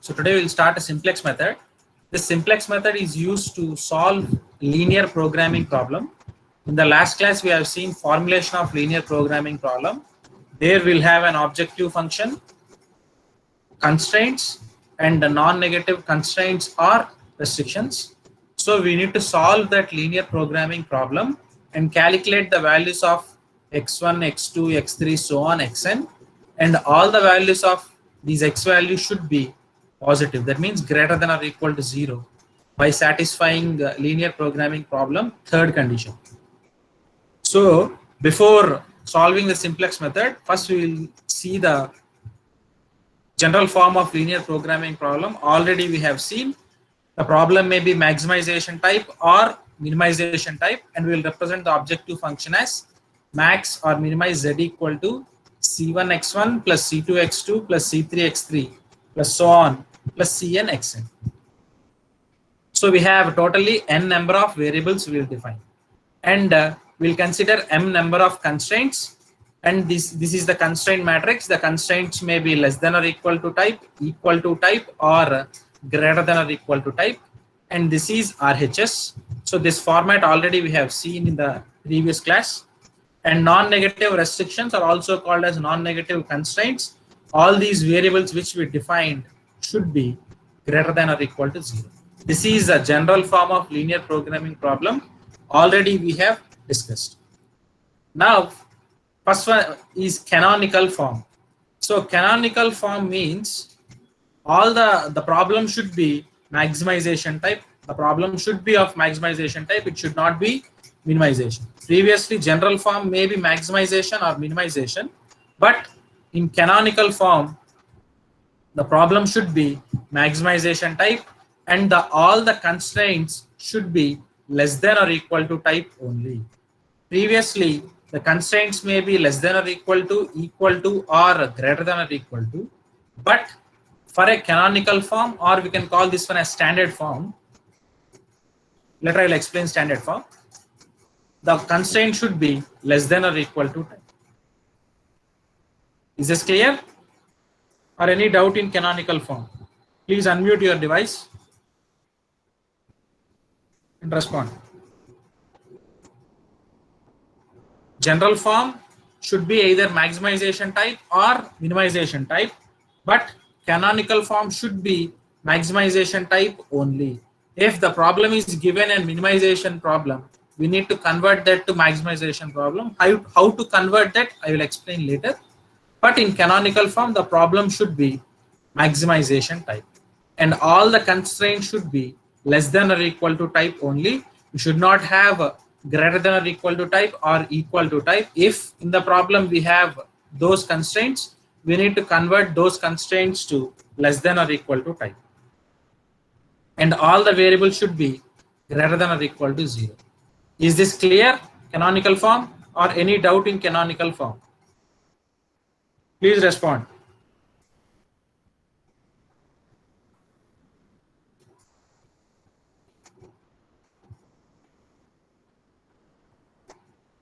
So today we'll start a simplex method. This simplex method is used to solve linear programming problem. In the last class we have seen formulation of linear programming problem. There we'll have an objective function, constraints, and the non-negative constraints or restrictions. So we need to solve that linear programming problem and calculate the values of x1, x2, x3, so on, xn, and all the values of these x values should be positive. That means greater than or equal to 0 by satisfying the linear programming problem third condition. So before solving the simplex method, first we will see the general form of linear programming problem. Already we have seen the problem may be maximization type or minimization type, and we will represent the objective function as max or minimize z equal to c1 x1 plus c2 x2 plus c3 x3 plus so on plus cn xn. So we have totally n number of variables we will define, and we'll consider m number of constraints. And this is the constraint matrix. The constraints may be less than or equal to type, equal to type, or greater than or equal to type. And this is RHS. So this format already we have seen in the previous class. And non-negative restrictions are also called as non-negative constraints. All these variables which we defined should be greater than or equal to 0. This is a general form of linear programming problem. Already we have discussed. Now, first one is canonical form. So canonical form means all the problem should be maximization type. The problem should be of maximization type. It should not be minimization. Previously, general form may be maximization or minimization, but in canonical form, the problem should be maximization type, and all the constraints should be less than or equal to type only. Previously, the constraints may be less than or equal to, or greater than or equal to. But for a canonical form, or we can call this one as standard form. Later I will explain standard form. The constraint should be less than or equal to type. Is this clear? Or any doubt in canonical form? Please unmute your device and respond. General form should be either maximization type or minimization type, but canonical form should be maximization type only. If the problem is given a minimization problem, we need to convert that to maximization problem. How to convert that, I will explain later. But in canonical form, the problem should be maximization type, and all the constraints should be less than or equal to type only. We should not have a greater than or equal to type or equal to type. If in the problem we have those constraints, we need to convert those constraints to less than or equal to type. And all the variables should be greater than or equal to 0. Is this clear? Canonical form, or any doubt in canonical form? Please respond.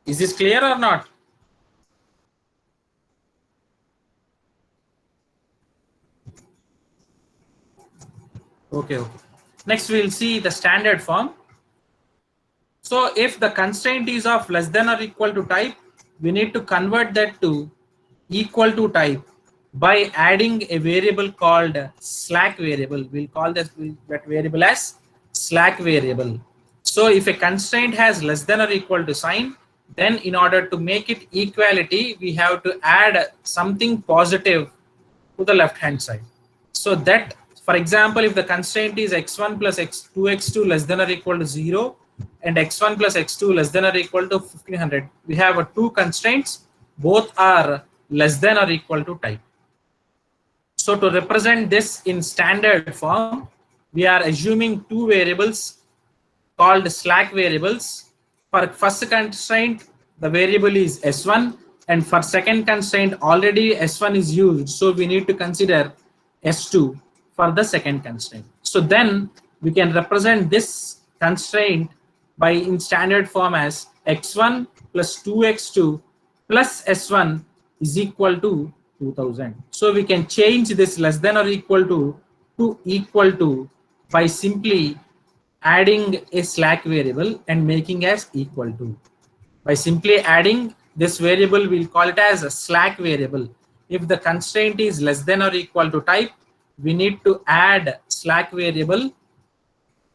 Is this clear or not? Okay. Next we will see the standard form. So if the constraint is of less than or equal to type, we need to convert that to equal to type by adding a variable called slack variable. We'll call that variable as slack variable. So if a constraint has less than or equal to sign, then in order to make it equality, we have to add something positive to the left hand side. So that, for example, if the constraint is x1 plus x2 less than or equal to 0 and x1 plus x2 less than or equal to 1500, we have two constraints, both are less than or equal to type. So to represent this in standard form, we are assuming two variables called slack variables. For first constraint, the variable is s1, and for second constraint, already s1 is used, so we need to consider s2 for the second constraint. So then we can represent this constraint by in standard form as x1 plus 2x2 plus s1 is equal to 2000. So we can change this less than or equal to to equal to by simply adding a slack variable and making as equal to. By simply adding this variable, we'll call it as a slack variable. If the constraint is less than or equal to type, we need to add slack variable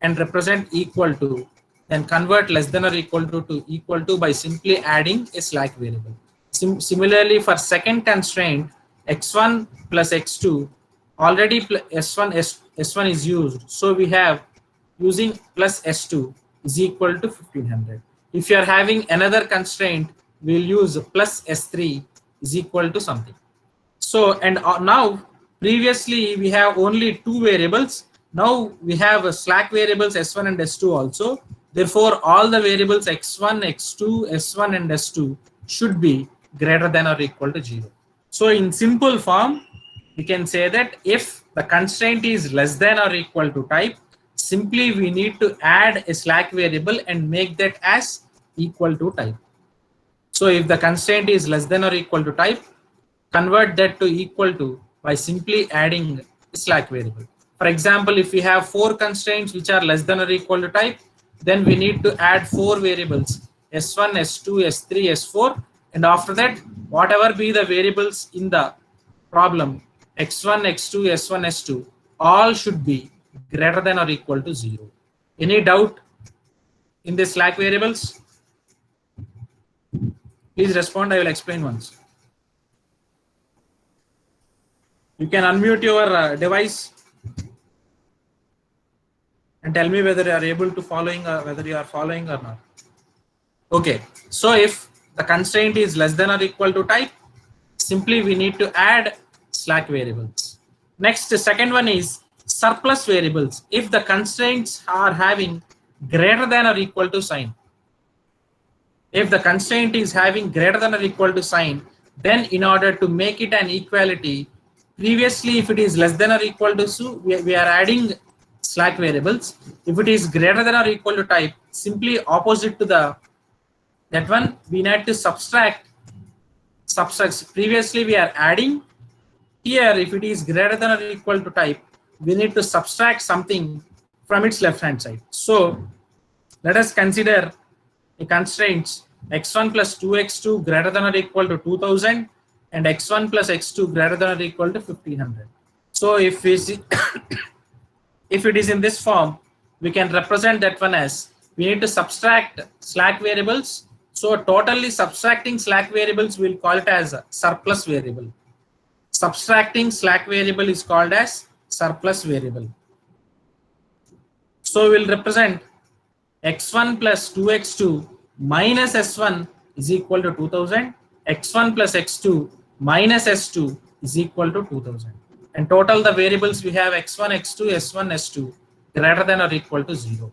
and represent equal to, then convert less than or equal to equal to by simply adding a slack variable. Similarly, for second constraint, x1 plus x2, already s1 is used, so we have using plus s2 is equal to 1500. If you are having another constraint, we'll use plus s3 is equal to something. So, and now previously we have only two variables. Now we have slack variables s1 and s2 also. Therefore, all the variables x1, x2, s1 and s2 should be greater than or equal to 0. So in simple form, we can say that if the constraint is less than or equal to type, simply we need to add a slack variable and make that as equal to type. So if the constraint is less than or equal to type, convert that to equal to by simply adding a slack variable. For example, if we have 4 constraints which are less than or equal to type, then we need to add 4 variables s1, s2, s3, s4, and after that, whatever be the variables in the problem, x1, x2, s1, s2, all should be greater than or equal to 0. Any doubt in the slack variables? Please respond. I will explain once. You can unmute your device and tell me whether you are able to following or whether you are following or not. Okay, so if the constraint is less than or equal to type, simply we need to add slack variables. Next, the second one is surplus variables. If the constraints are having greater than or equal to sign, if the constraint is having greater than or equal to sign, then in order to make it an equality, previously if it is less than or equal to so we are adding slack variables. If it is greater than or equal to type, simply opposite to that one, we need to subtract. Previously we are adding. Here, if it is greater than or equal to type, we need to subtract something from its left hand side. So let us consider the constraints x1 plus 2x2 greater than or equal to 2000 and x1 plus x2 greater than or equal to 1500. So if we see if it is in this form, we can represent that one as we need to subtract slack variables. So totally subtracting slack variables, we'll call it as a surplus variable. Subtracting slack variable is called as surplus variable. So we'll represent x1 plus 2x2 minus s1 is equal to 2000, x1 plus x2 minus s2 is equal to 2000. And total the variables we have x1, x2, s1, s2 greater than or equal to 0.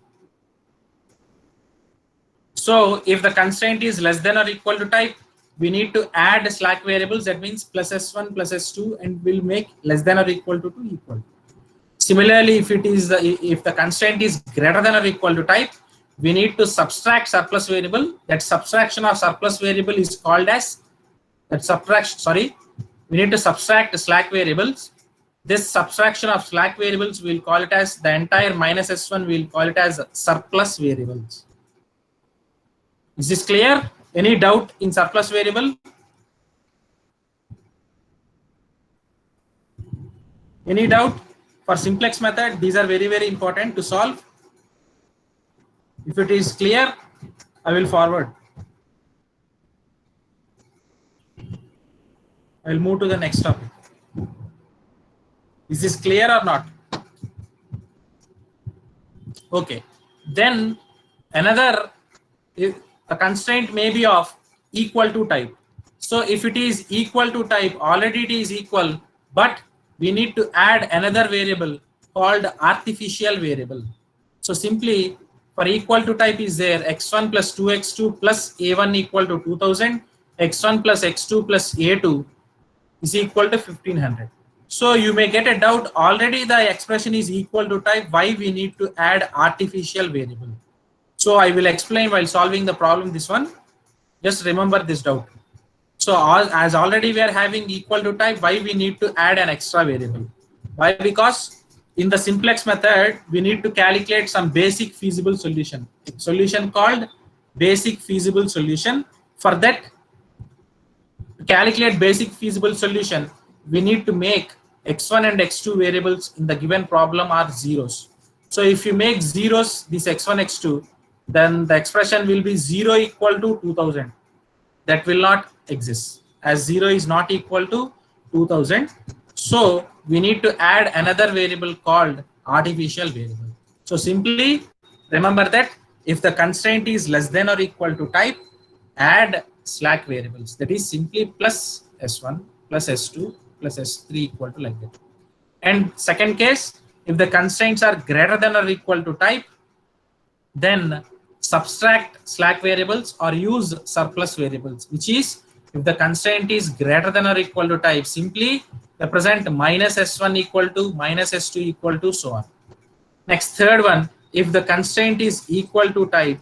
So if the constraint is less than or equal to type, we need to add slack variables, that means plus s1 plus s2, and we'll make less than or equal to equal. Similarly, if the constraint is greater than or equal to type, we need to subtract surplus variable. That subtraction of surplus variable is called as we need to subtract slack variables. This subtraction of slack variables, we'll call it as the entire minus s1, we'll call it as surplus variables. Is this clear? Any doubt in surplus variable? Any doubt? For simplex method, these are very, very important to solve. If it is clear, I will forward. I will move to the next topic. Is this clear or not? Okay. Then another, a constraint may be of equal to type. So if it is equal to type, already it is equal, but we need to add another variable called artificial variable. So simply for equal to type is there x1 plus 2x2 plus a1 equal to 2000, x1 plus x2 plus a2 is equal to 1500. So you may get a doubt, already the expression is equal to type, why we need to add artificial variable. So I will explain while solving the problem this one. Just remember this doubt. So as already we are having equal to type, why we need to add an extra variable? Why? Because in the simplex method, we need to calculate some basic feasible solution called basic feasible solution. For that, to calculate basic feasible solution, we need to make x1 and x2 variables in the given problem are zeros. So if you make zeros, this x1, x2, then the expression will be 0 equal to 2000. That will not exist, as 0 is not equal to 2000. So we need to add another variable called artificial variable. So simply remember that if the constraint is less than or equal to type, add slack variables, that is simply plus s1 plus s2 plus s3 equal to like that. And second case, if the constraints are greater than or equal to type, then subtract slack variables or use surplus variables, which is if the constraint is greater than or equal to type, simply represent minus s1 equal to minus s2 equal to so on. Next, third one, if the constraint is equal to type,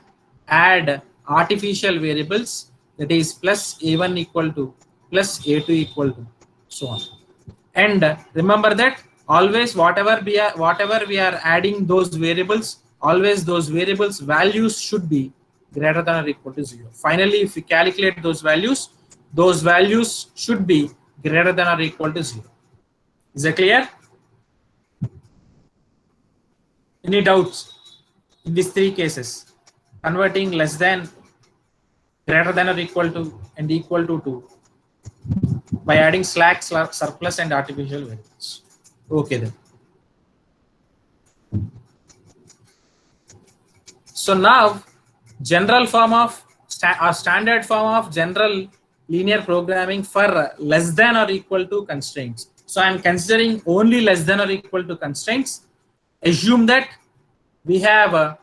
add artificial variables, that is plus a1 equal to plus a2 equal to so on. And remember that always whatever we are adding those variables, always those variables values should be greater than or equal to 0. Finally, if we calculate those values should be greater than or equal to 0. Is that clear? Any doubts in these three cases? Converting less than, greater than or equal to, and equal to 2 by adding slack, surplus, and artificial variables. Okay then. So now, general form of standard form of general linear programming for less than or equal to constraints. So I am considering only less than or equal to constraints. Assume that we have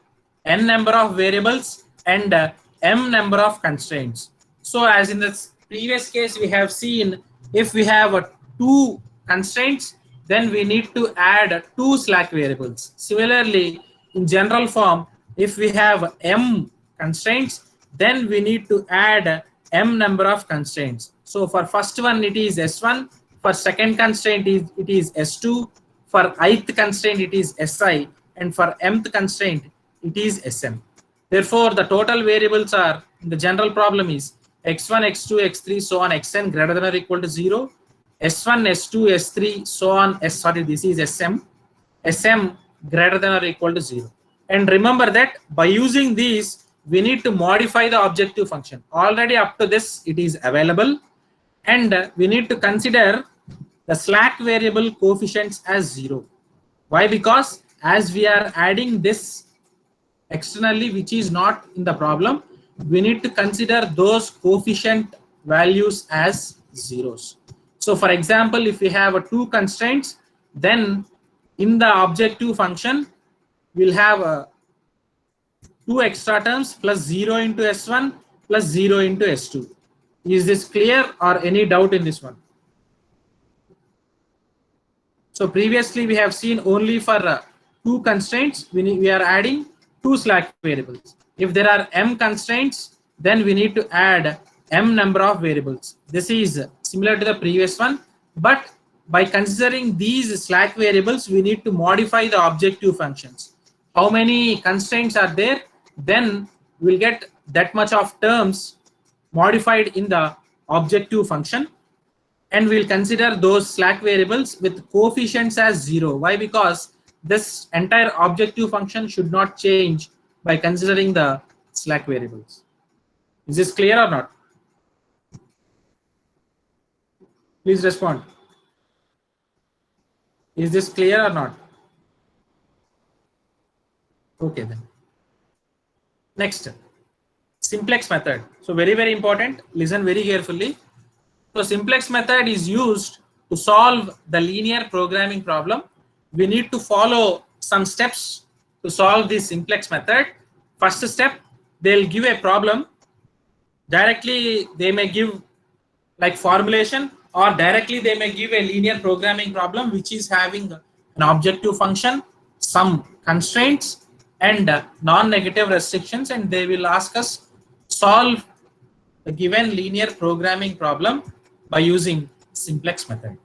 n number of variables and m number of constraints. So as in the previous case, we have seen if we have 2 constraints, then we need to add 2 slack variables. Similarly, in general form, if we have m constraints, then we need to add m number of constraints. So for first one, it is s1. For second constraint, it is s2. For ith constraint, it is si. And for mth constraint, it is sm. Therefore, the total variables are, in the general problem is x1, x2, x3, so on, xn greater than or equal to 0, s1, s2, s3, so on, this is sm greater than or equal to 0. And remember that by using these, we need to modify the objective function. Already up to this, it is available. And we need to consider the slack variable coefficients as 0. Why? Because as we are adding this externally, which is not in the problem, we need to consider those coefficient values as zeros. So for example, if we have 2 constraints, then in the objective function, we'll have 2 extra terms plus 0 into s1 plus 0 into s2. Is this clear or any doubt in this one? So previously we have seen only for 2 constraints, we are adding 2 slack variables. If there are m constraints, then we need to add m number of variables. This is similar to the previous one, but by considering these slack variables, we need to modify the objective functions. How many constraints are there? Then we'll get that much of terms modified in the objective function, and we'll consider those slack variables with coefficients as 0. Why? Because this entire objective function should not change by considering the slack variables. Is this clear or not? Please respond. Is this clear or not? Okay then. Next, simplex method. So very, very important. Listen very carefully. So simplex method is used to solve the linear programming problem. We need to follow some steps to solve this simplex method. First step, they'll give a problem. Directly, they may give like formulation, or directly they may give a linear programming problem which is having an objective function, some constraints, and non-negative restrictions, and they will ask us solve the given linear programming problem by using simplex method.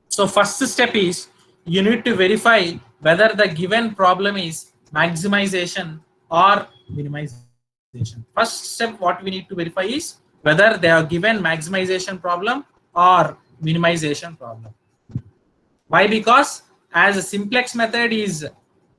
So first step is you need to verify whether the given problem is maximization or minimization. First step, what we need to verify is whether they are given maximization problem or minimization problem. Why? Because as a simplex method is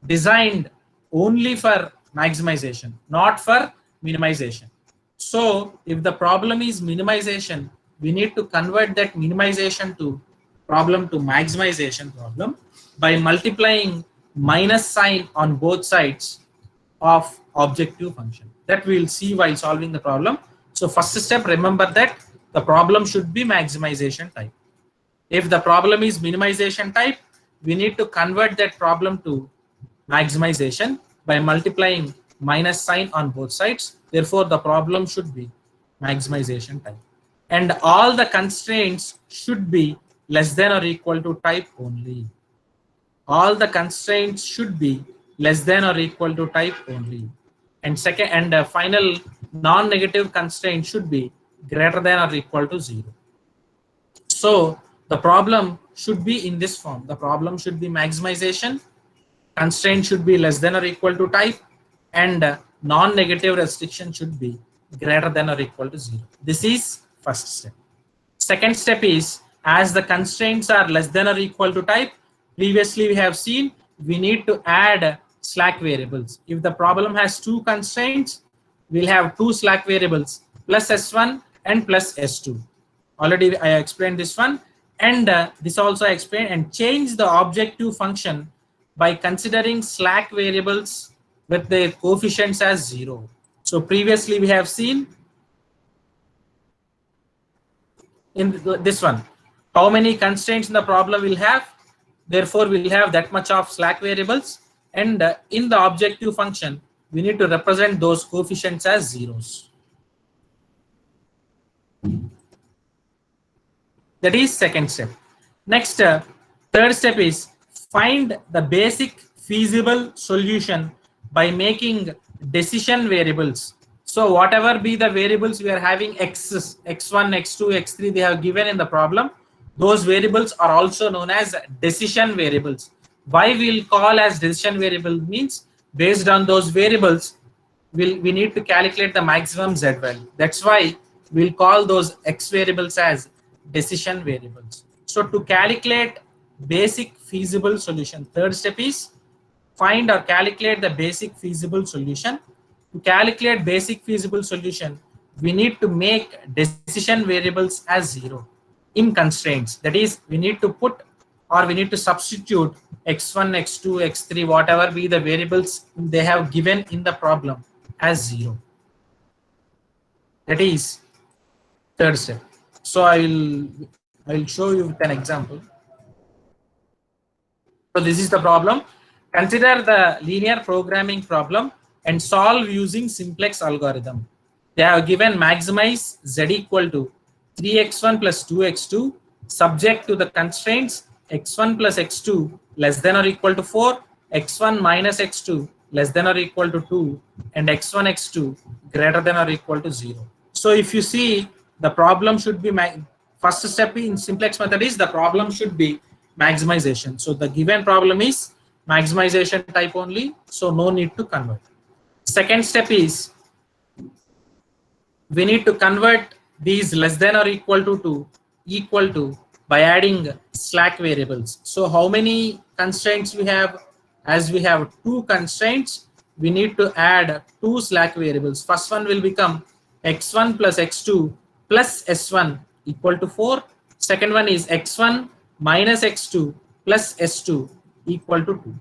designed only for maximization, not for minimization. So if the problem is minimization, we need to convert that minimization to problem to maximization problem by multiplying minus sign on both sides of objective function. That we will see while solving the problem. So first step, remember that the problem should be maximization type. If the problem is minimization type, we need to convert that problem to maximization by multiplying minus sign on both sides. Therefore, the problem should be maximization type. And all the constraints should be less than or equal to type only. All the constraints should be less than or equal to type only. And second, and the final non-negative constraint should be greater than or equal to 0. So the problem should be in this form. The problem should be maximization, constraint should be less than or equal to type, and non-negative restriction should be greater than or equal to 0. This is first step. Second step is, as the constraints are less than or equal to type, previously we have seen we need to add slack variables. If the problem has two constraints, we'll have two slack variables, plus S1 and plus S2. Already I explained this one, and this also I explained, and change the objective function by considering slack variables with their coefficients as 0. So previously we have seen in this one, how many constraints in the problem will have, therefore we'll have that much of slack variables, and in the objective function we need to represent those coefficients as zeros. That is second step. Next, third step is find the basic feasible solution by making decision variables. So whatever be the variables we are having, x1, x2, x3 they have given in the problem, those variables are also known as decision variables. Why we'll call as decision variable means based on those variables we need to calculate the maximum z value. That's why we'll call those x variables as decision variables. So to calculate basic feasible solution, third step is find or calculate the basic feasible solution. To calculate basic feasible solution, we need to make decision variables as 0 in constraints. That is, we need to put or we need to substitute x1, x2, x3, whatever be the variables they have given in the problem as 0. That is third step. So I will show you with an example. So this is the problem. Consider the linear programming problem and solve using simplex algorithm. They have given maximize z equal to 3x1 plus 2x2 subject to the constraints x1 plus x2 less than or equal to 4, x1 minus x2 less than or equal to 2, and x1, x2 greater than or equal to 0. So if you see, the problem should be, first step in simplex method is the problem should be maximization. So the given problem is maximization type only, so no need to convert. Second step is we need to convert these less than or equal to equal to by adding slack variables. So how many constraints we have? As we have two constraints, we need to add two slack variables. First one will become x1 plus x2 plus s1 equal to 4. Second one is x1 minus x2 plus s2 equal to 2.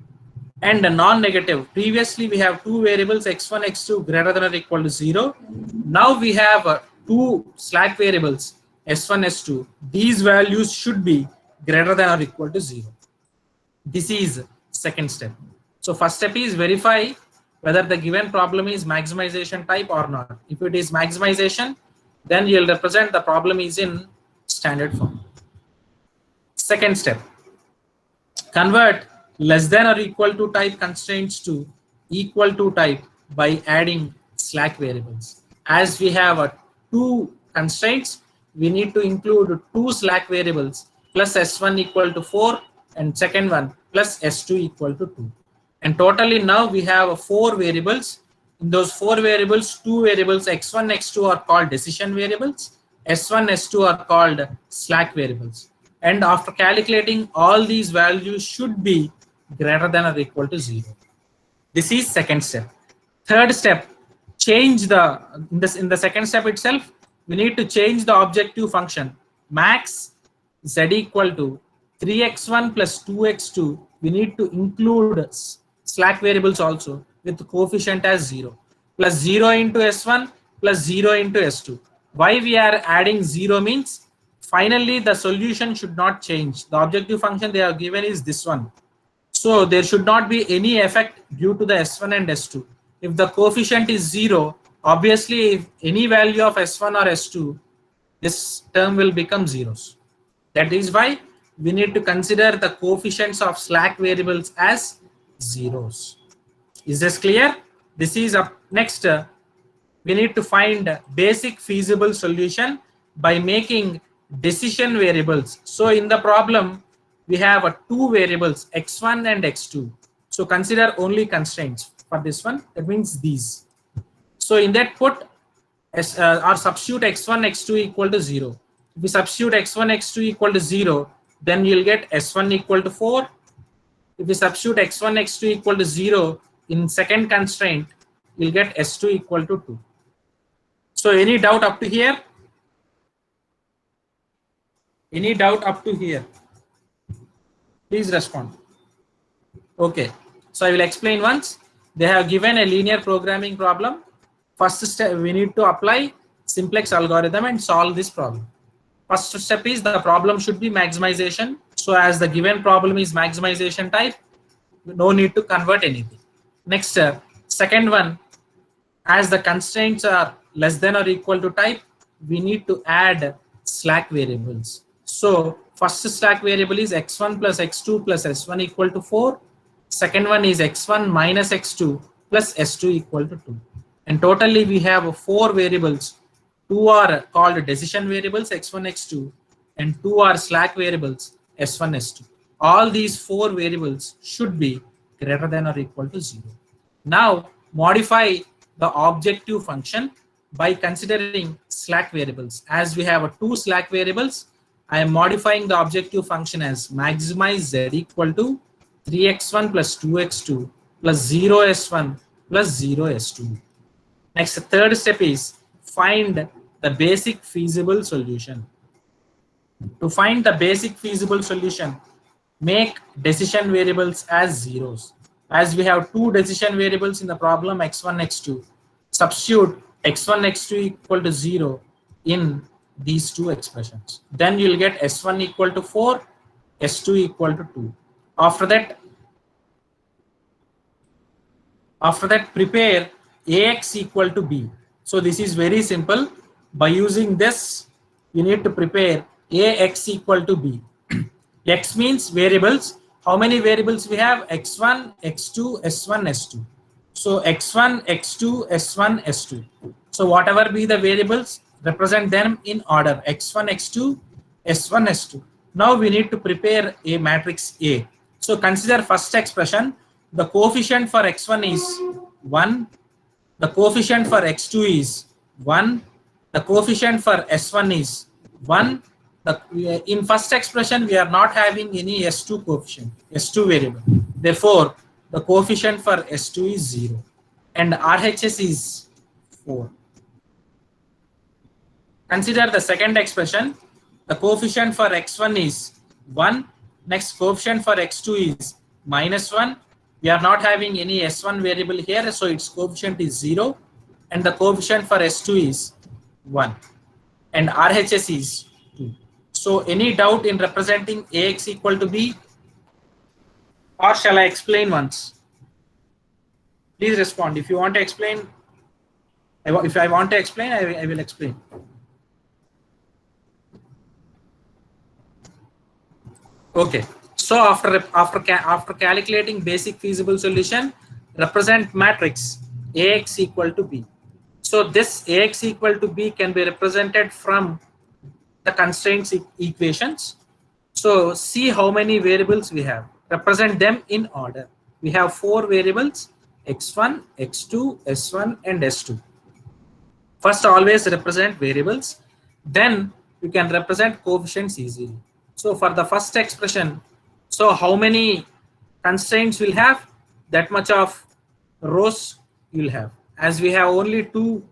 And a non-negative, previously we have two variables x1, x2 greater than or equal to 0. Now we have two slack variables s1, s2. These values should be greater than or equal to 0. This is second step. So first step is verify whether the given problem is maximization type or not. If it is maximization, then you'll represent the problem is in standard form. Second step, convert less than or equal to type constraints to equal to type by adding slack variables. As we have two constraints, we need to include two slack variables plus s1 equal to 4 and second one plus S2 equal to 2. And totally now we have 4 variables. In those 4 variables, 2 variables x1, x2 are called decision variables. S1, S2 are called slack variables. And after calculating, all these values should be greater than or equal to 0. This is second step. Third step, change in the second step itself, we need to change the objective function max z equal to 3x1 plus 2x2. We need to include slack variables also with the coefficient as 0 plus 0 into s1 plus 0 into s2. Why we are adding 0 means finally the solution should not change. The objective function they have given is this one. So there should not be any effect due to the S1 and S2. If the coefficient is 0, obviously if any value of S1 or S2, this term will become zeros. That is why we need to consider the coefficients of slack variables as zeros. Is this clear? This is up next. We need to find basic feasible solution by making decision variables. So in the problem, we have 2 variables x1 and x2. So consider only constraints for this one. That means these. So in that put or substitute x1 x2 equal to 0. If we substitute x1 x2 equal to 0, then you'll get s1 equal to 4. If we substitute x1 x2 equal to 0 in second constraint, you'll get s2 equal to 2. So any doubt up to here? Any doubt up to here? Please respond. Okay, so I will explain once. They have given a linear programming problem. First step, we need to apply simplex algorithm and solve this problem. First step is the problem should be maximization. So as the given problem is maximization type, no need to convert anything. Next, second one, as the constraints are less than or equal to type, we need to add slack variables. So first slack variable is x1 plus x2 plus s1 equal to 4. Second one is x1 minus x2 plus s2 equal to 2. And totally we have 4 variables. 2 are called decision variables x1, x2, and 2 are slack variables s1, s2. All these 4 variables should be greater than or equal to 0. Now modify the objective function by considering slack variables. As we have 2 slack variables, I am modifying the objective function as maximize z equal to 3x1 plus 2x2 plus 0s1 plus 0s2. Next, the third step is find the basic feasible solution. To find the basic feasible solution, make decision variables as zeros. As we have 2 decision variables in the problem x1, x2, substitute x1, x2 equal to 0 in these 2 expressions. Then you'll get s1 equal to 4, s2 equal to 2. After that, prepare ax equal to b. So this is very simple. By using this, you need to prepare ax equal to b. X means variables. How many variables we have? x1, x2, s1, s2. So x1, x2, s1, s2. So whatever be the variables, represent them in order x1, x2, s1, s2. Now we need to prepare a matrix A. So consider first expression. The coefficient for x1 is 1. The coefficient for x2 is 1. The coefficient for s1 is 1. In first expression, we are not having any s2 coefficient, s2 variable. Therefore, the coefficient for s2 is 0. And RHS is 4. Consider the second expression. The coefficient for x1 is 1. Next, coefficient for x2 is -1. We are not having any s1 variable here, so its coefficient is 0. And the coefficient for s2 is 1. And RHS is 2. So any doubt in representing ax equal to b? Or shall I explain once? Please respond. If you want to explain, if I want to explain, I will explain. Okay. So after calculating basic feasible solution, represent matrix ax equal to b. So this ax equal to b can be represented from the constraints equations. So see how many variables we have. Represent them in order. We have 4 variables: x1, x2, s1 and s2. First always represent variables, then you can represent coefficients easily. So for the first expression, so how many constraints will have, that much of rows you'll have. As we have only 2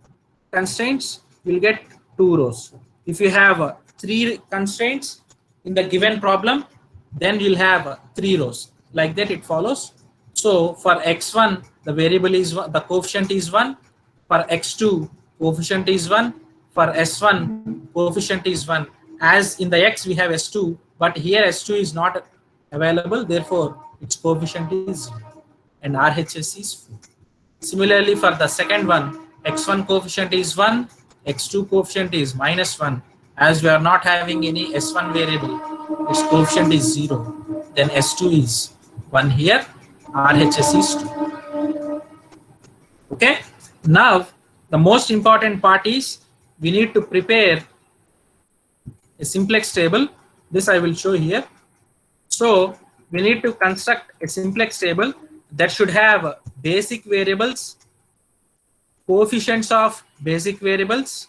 constraints, you'll get 2 rows. If you have 3 constraints in the given problem, then you'll have 3 rows. Like that it follows. So for x1 the variable is the coefficient is 1, for x2 coefficient is 1, for s1 coefficient is 1. As in the x we have s2, but here s2 is not available, therefore its coefficient is 0 and RHS is 4. Similarly for the second one, x1 coefficient is 1, x2 coefficient is -1. As we are not having any s1 variable, its coefficient is 0, then s2 is 1 here, RHS is 2. Okay, now the most important part is we need to prepare a simplex table. This I will show here. So we need to construct a simplex table that should have basic variables, coefficients of basic variables,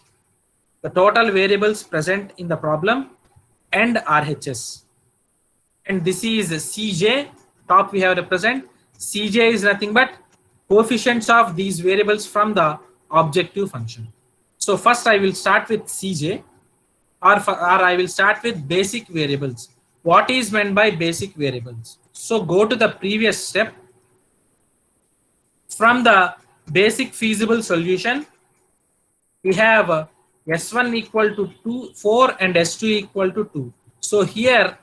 the total variables present in the problem, and RHS. And this is Cj. Top we have represent. Cj is nothing but coefficients of these variables from the objective function. So first I will start with Cj, or I will start with basic variables. What is meant by basic variables? So go to the previous step. From the basic feasible solution, we have s1 equal to 4 and s2 equal to 2. So here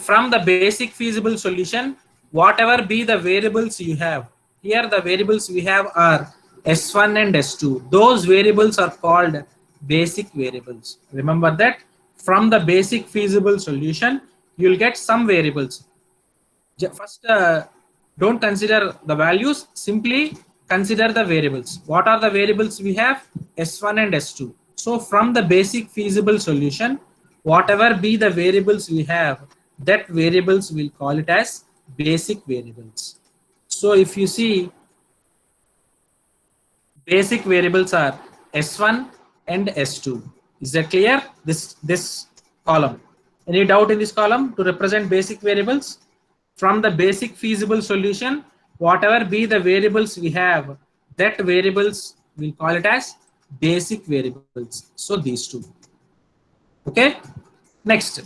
from the basic feasible solution, whatever be the variables you have, here the variables we have are s1 and s2. Those variables are called basic variables. Remember that from the basic feasible solution, you will get some variables. First, don't consider the values, simply consider the variables. What are the variables we have? S1 and S2. So from the basic feasible solution, whatever be the variables we have, that variables we'll call it as basic variables. So if you see, basic variables are S1 and S2. Is that clear? This column. Any doubt in this column to represent basic variables? From the basic feasible solution, whatever be the variables we have, that variables we'll call it as basic variables. So these two. Okay. Next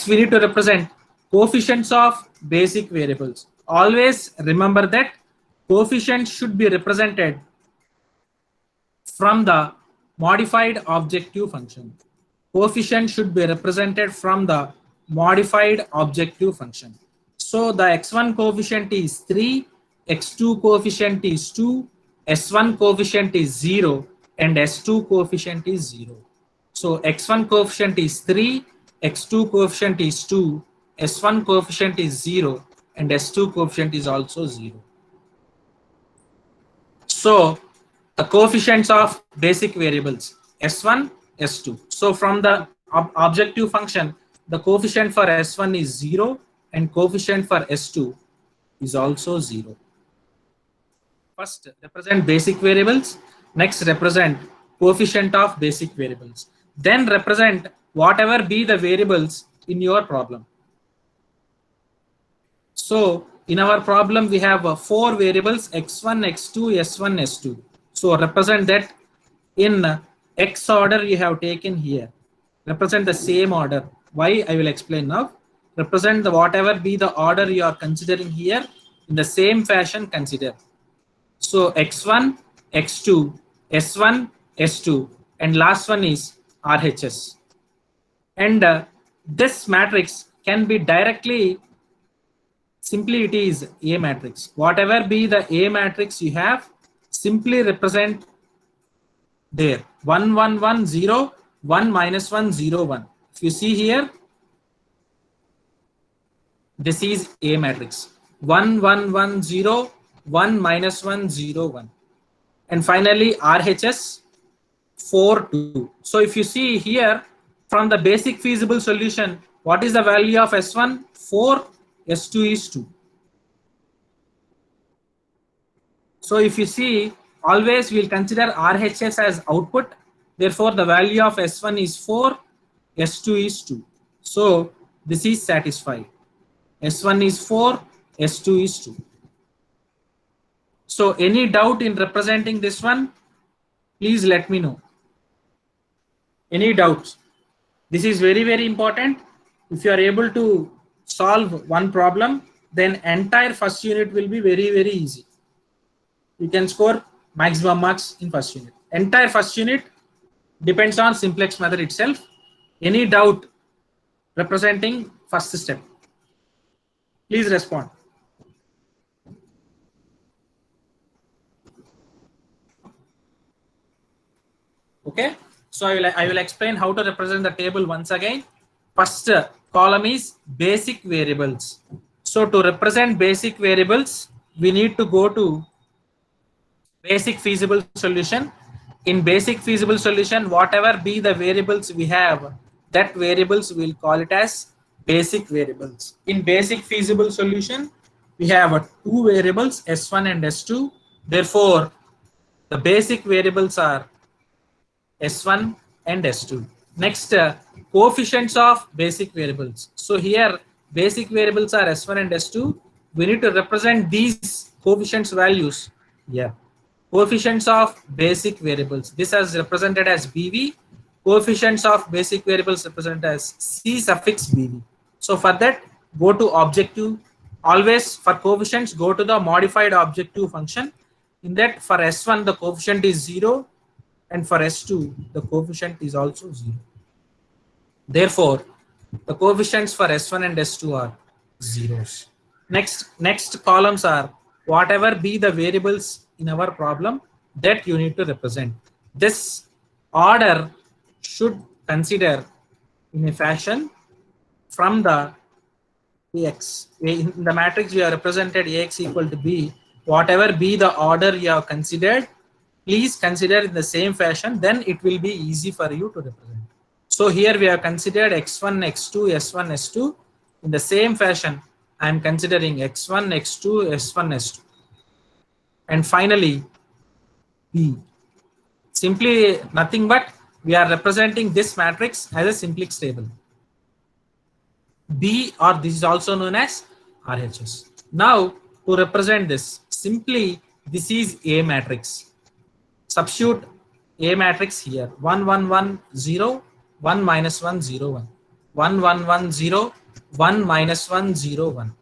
we need to represent coefficients of basic variables. Always remember that coefficients should be represented from the modified objective function. Coefficient should be represented from the modified objective function. So the x1 coefficient is 3, x2 coefficient is 2, s1 coefficient is 0, and s2 coefficient is 0. So x1 coefficient is 3, x2 coefficient is 2, s1 coefficient is 0, and s2 coefficient is also 0. So the coefficients of basic variables s1, s2. So from the objective function, the coefficient for s1 is 0 and coefficient for s2 is also 0. First represent basic variables, next represent coefficient of basic variables, then represent whatever be the variables in your problem. So in our problem we have 4 variables x1, x2, s1, s2. So represent that in x order you have taken here. Represent the same order. Why? I will explain now. Represent the whatever be the order you are considering here, in the same fashion consider. So x1, x2, s1, s2, and last one is RHS. And this matrix can be directly, simply it is A matrix. Whatever be the A matrix you have, simply represent there 1 1 1 0 1 minus 1 0 1. If you see here, this is A matrix 1 1 1 0 1 minus 1 0 1, and finally RHS 4 2. So if you see here, from the basic feasible solution What is the value of S1? 4, S2 is 2. So if you see, always we'll consider RHS as output. Therefore, the value of S1 is 4, S2 is 2. So this is satisfied. S1 is 4, S2 is 2. So any doubt in representing this one? Please let me know. Any doubts? This is very, very important. If you are able to solve one problem, then entire first unit will be very, very easy. You can score maximum marks in first unit. Entire first unit depends on simplex method itself. Any doubt representing first step? Please respond. Okay, so I will explain how to represent the table once again. First column is basic variables. So to represent basic variables, we need to go to basic feasible solution. In basic feasible solution, whatever be the variables we have, that variables we'll call it as basic variables. In basic feasible solution, we have two variables, S1 and S2. Therefore, the basic variables are S1 and S2. Next, coefficients of basic variables. So here, basic variables are S1 and S2. We need to represent these coefficients values. Yeah. Coefficients of basic variables. This is represented as BV. Coefficients of basic variables represented as C suffix BV. So for that, go to objective. Always for coefficients, go to the modified objective function. In that, for S1, the coefficient is 0. And for S2, the coefficient is also 0. Therefore, the coefficients for S1 and S2 are zeros. Next columns are whatever be the variables in our problem that you need to represent. This order should consider in a fashion from the AX. In the matrix, we have represented AX equal to B. Whatever be the order you have considered, please consider in the same fashion, then it will be easy for you to represent. So here we have considered X1, X2, S1, S2. In the same fashion, I am considering X1, X2, S1, S2. And finally, B. Simply nothing but we are representing this matrix as a simplex table. B, or this is also known as RHS. Now, to represent this, simply this is A matrix. Substitute A matrix here. 1, 1, 1, 0, 1, minus 1, 0, 1. 1, 1, 1, 0, 1, minus 1, 0, 1.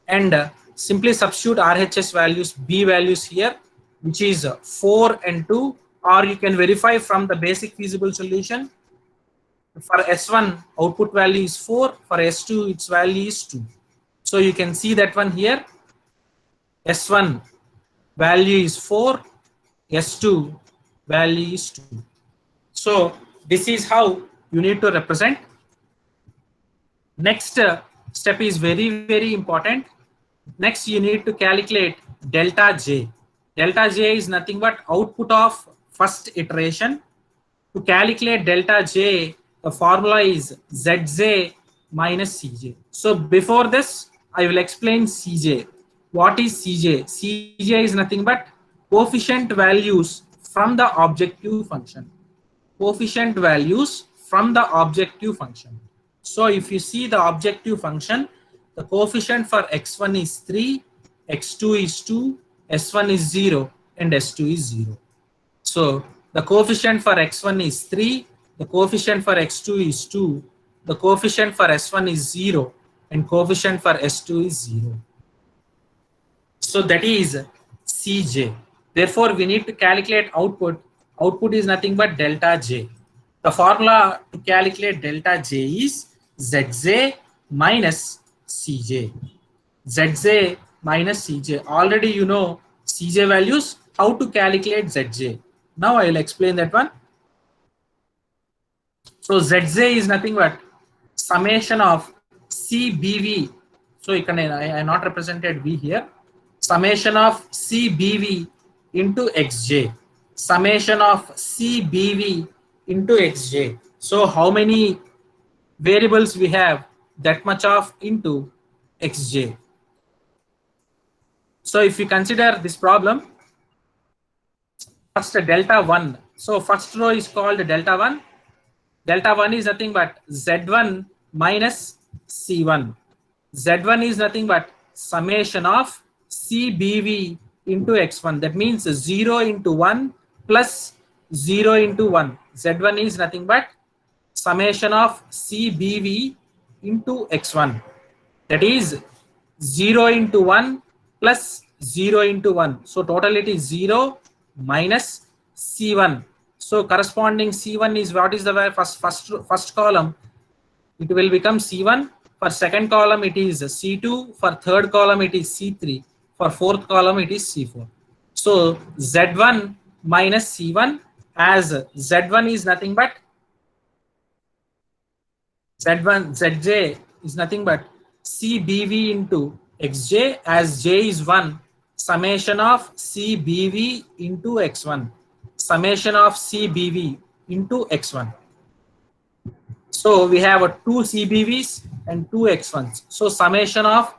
And simply substitute RHS values, B values here, which is 4 and 2, or you can verify from the basic feasible solution. For S1, output value is 4. For S2, its value is 2. So you can see that one here. S1 value is 4. S2 value is 2. So this is how you need to represent. Next step is very, very important. Next, you need to calculate delta J. Delta J is nothing but output of first iteration. To calculate delta J, the formula is Zj minus Cj. So before this, I will explain Cj. What is Cj? Cj is nothing but coefficient values from the objective function. Coefficient values from the objective function. So if you see the objective function, the coefficient for x1 is 3, x2 is 2, s1 is 0, and s2 is 0. So the coefficient for x1 is 3, the coefficient for x2 is 2, the coefficient for s1 is 0, and coefficient for s2 is 0. So that is Cj. Therefore, we need to calculate output. Output is nothing but delta J. The formula to calculate delta J is Zj minus Cj. Zj minus Cj. Already you know Cj values, how to calculate Zj. Now I will explain that one. So Zj is nothing but summation of CBV. So you can, I not represented V here. Summation of CBV into Xj. Summation of CBV into Xj. So how many variables we have? that much of into xj. So if you consider this problem, first delta 1. So first row is called delta 1. Delta 1 is nothing but z1 minus c1. Z1 is nothing but summation of CBV into x1. That means 0 into 1 plus 0 into 1. Z1 is nothing but summation of CBV into x1. That is 0 into 1 plus 0 into 1. So total it is 0 minus C1. So corresponding C1 is what is the first column? It will become C1. For second column it is C2. For third column it is C3. For fourth column it is C4. So Z1 minus C1, as Z1 is nothing but Zj is nothing but CBV into xj, as j is 1, summation of CBV into x1, summation of CBV into x1. So we have two CBVs and two x1s. So summation of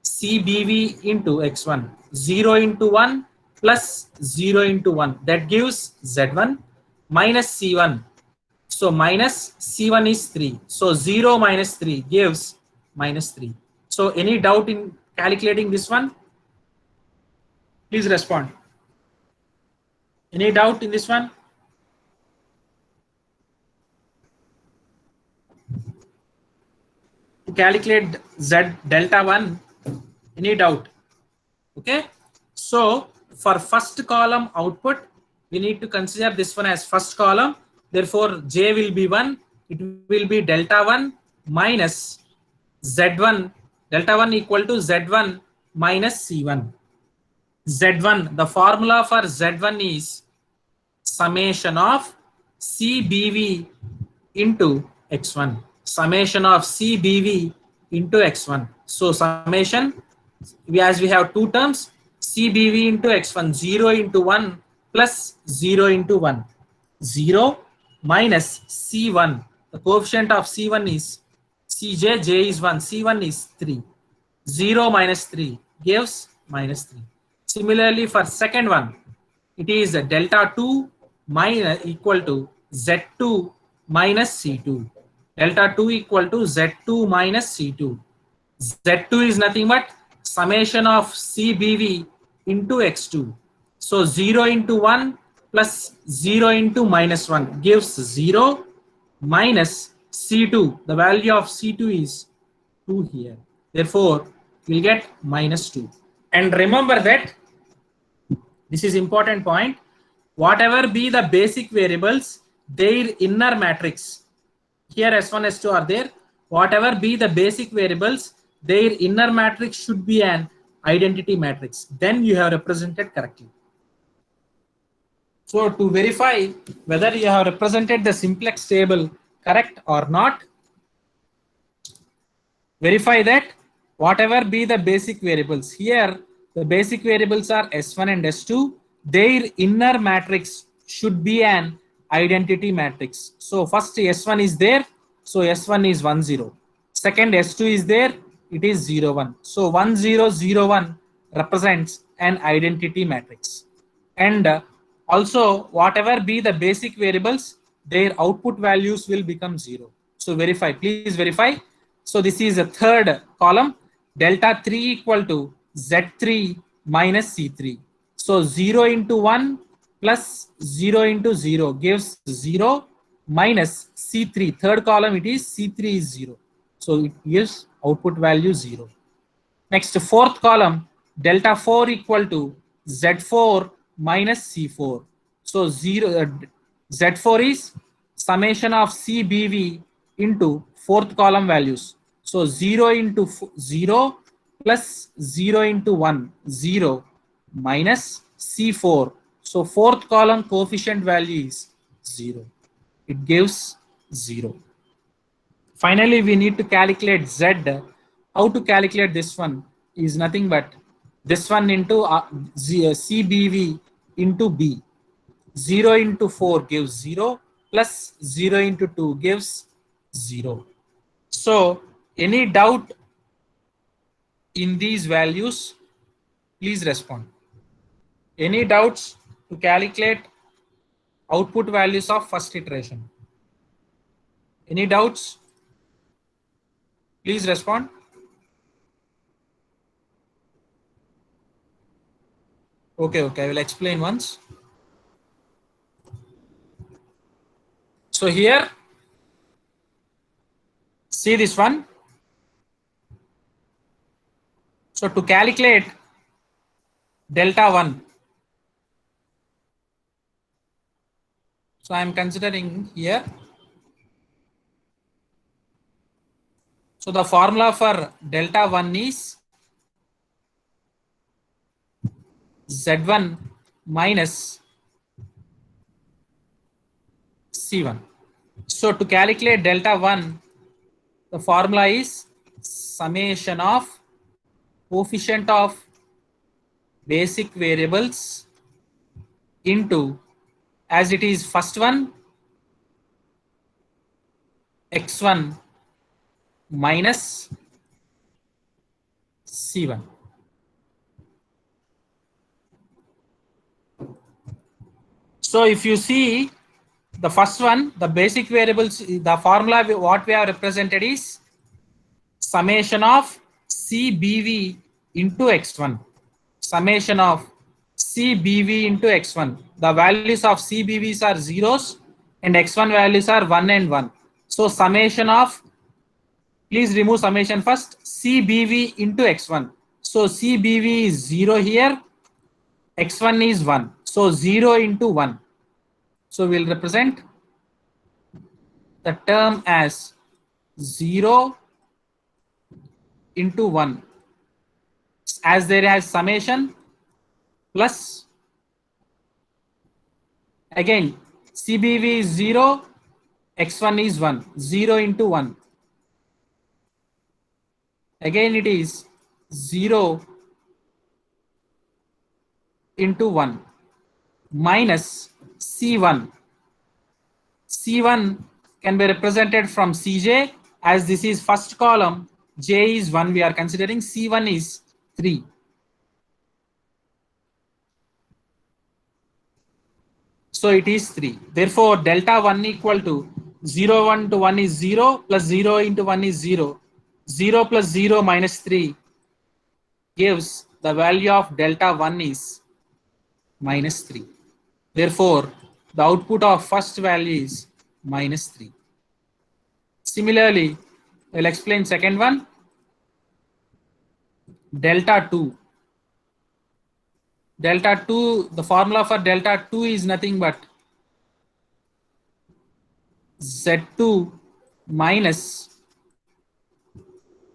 CBV into x1, 0 into 1 plus 0 into 1, that gives z1 minus c1. So minus c1 is 3. So 0 minus 3 gives minus 3. So any doubt in calculating this one? Please respond. Any doubt in this one? To calculate z delta 1, any doubt? Okay. So for first column output, we need to consider this one as first column. Therefore, j will be 1. It will be delta 1 minus z1. Delta 1 equal to z1 minus c1. z1, the formula for z1 is summation of CBV into x1. Summation of CBV into x1. So summation, as we have two terms, CBV into x1, 0 into 1 plus 0 into 1. 0 minus C1. The coefficient of C1 is Cj, j is 1, C1 is 3. 0 minus 3 gives minus 3. Similarly, for second one, it is delta 2 minus equal to Z2 minus C2. Delta 2 equal to Z2 minus C2. Z2 is nothing but summation of CBV into x2. So 0 into 1 plus 0 into minus 1 gives 0 minus C2. The value of C2 is 2 here. Therefore, we'll get minus 2. And remember that this is important point. Whatever be the basic variables, their inner matrix. Here S1, S2 are there. Whatever be the basic variables, their inner matrix should be an identity matrix. Then you have represented correctly. So to verify whether you have represented the simplex table correct or not, verify that whatever be the basic variables. Here the basic variables are S1 and S2. Their inner matrix should be an identity matrix. So first S1 is there, so S1 is 1 0. Second S2 is there, it is 0 1. So 1 0 0 1 represents an identity matrix. And also whatever be the basic variables, their output values will become 0. So verify, please verify. So this is a third column, delta 3 equal to Z3 minus C3. So 0 into 1 plus 0 into 0 gives 0 minus C3. Third column it is C3 is 0. So it gives output value 0. Next, fourth column, delta 4 equal to Z4 minus C4. So Z4 is summation of CBV into fourth column values. So 0 into 0 plus 0 into 1, 0 minus C4. So fourth column coefficient value is 0. It gives 0. Finally, we need to calculate Z. How to calculate this one is nothing but this one into CBV into B. 0 into 4 gives 0 plus 0 into 2 gives 0. So Any doubt in these values? Please respond. Any doubts to calculate output values of first iteration? Any doubts? Please respond. Okay, I will explain once. So here, see this one. So to calculate delta 1, so I am considering here. So the formula for delta 1 is Z1 minus C1. So to calculate delta 1, the formula is summation of coefficient of basic variables into, as it is first one, x1 minus C1. So if you see the first one, the basic variables, the formula what we have represented is summation of CBV into x1. Summation of CBV into x1. The values of CBVs are zeros and x1 values are 1 and 1. So summation of, please remove summation first, CBV into x1. So CBV is 0 here, x1 is 1. So 0 into 1. So we'll represent the term as 0 into 1, as there has summation plus, again CBV is 0, x1 is 1, 0 into 1. Again it is 0 into 1 minus C1. C1 can be represented from Cj, as this is first column, J is 1, we are considering C1 is 3. So it is 3. Therefore, delta 1 equal to 0, 1 to 1 is 0, plus 0 into 1 is 0. 0 plus 0 minus 3 gives the value of delta 1 is minus 3. Therefore, the output of first value is minus 3. Similarly, I will explain second one. Delta 2. Delta 2, the formula for delta 2 is nothing but Z2 minus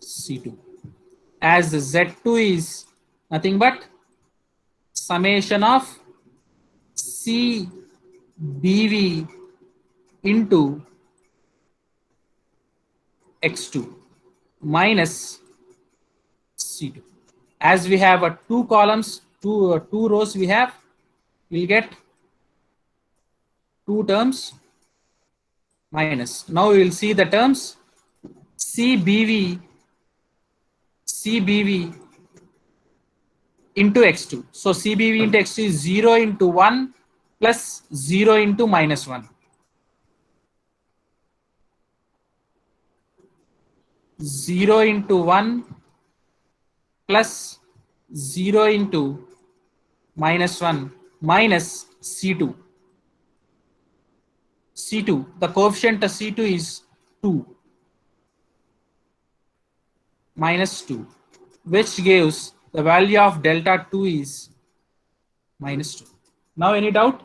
C2. As Z2 is nothing but summation of CBV into x2 minus C2. As we have two columns, two rows we have, we'll get two terms minus. Now we will see the terms CBV into x2. So CBV into x2 is 0 into 1 plus 0 into minus 1. 0 into 1 plus 0 into minus 1 minus C2. C2, the coefficient of C2 is 2 minus 2, which gives the value of delta 2 is minus 2. Now any doubt?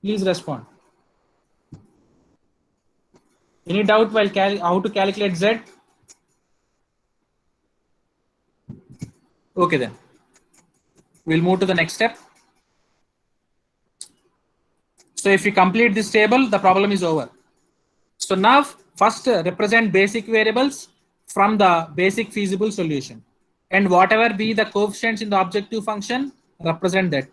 Please respond. Any doubt while how to calculate Z? Okay, then we'll move to the next step. So if you complete this table, the problem is over. So now first represent basic variables from the basic feasible solution, and whatever be the coefficients in the objective function, represent that.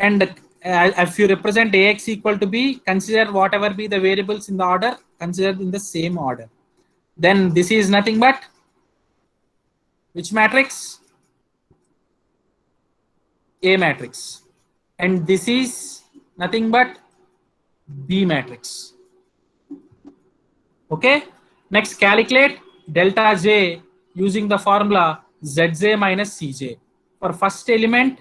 And if you represent Ax equal to B, consider whatever be the variables in the order, consider in the same order. then this is nothing but which matrix? A matrix. And this is nothing but B matrix. Okay. Next, calculate delta J using the formula Zj minus Cj. For first element,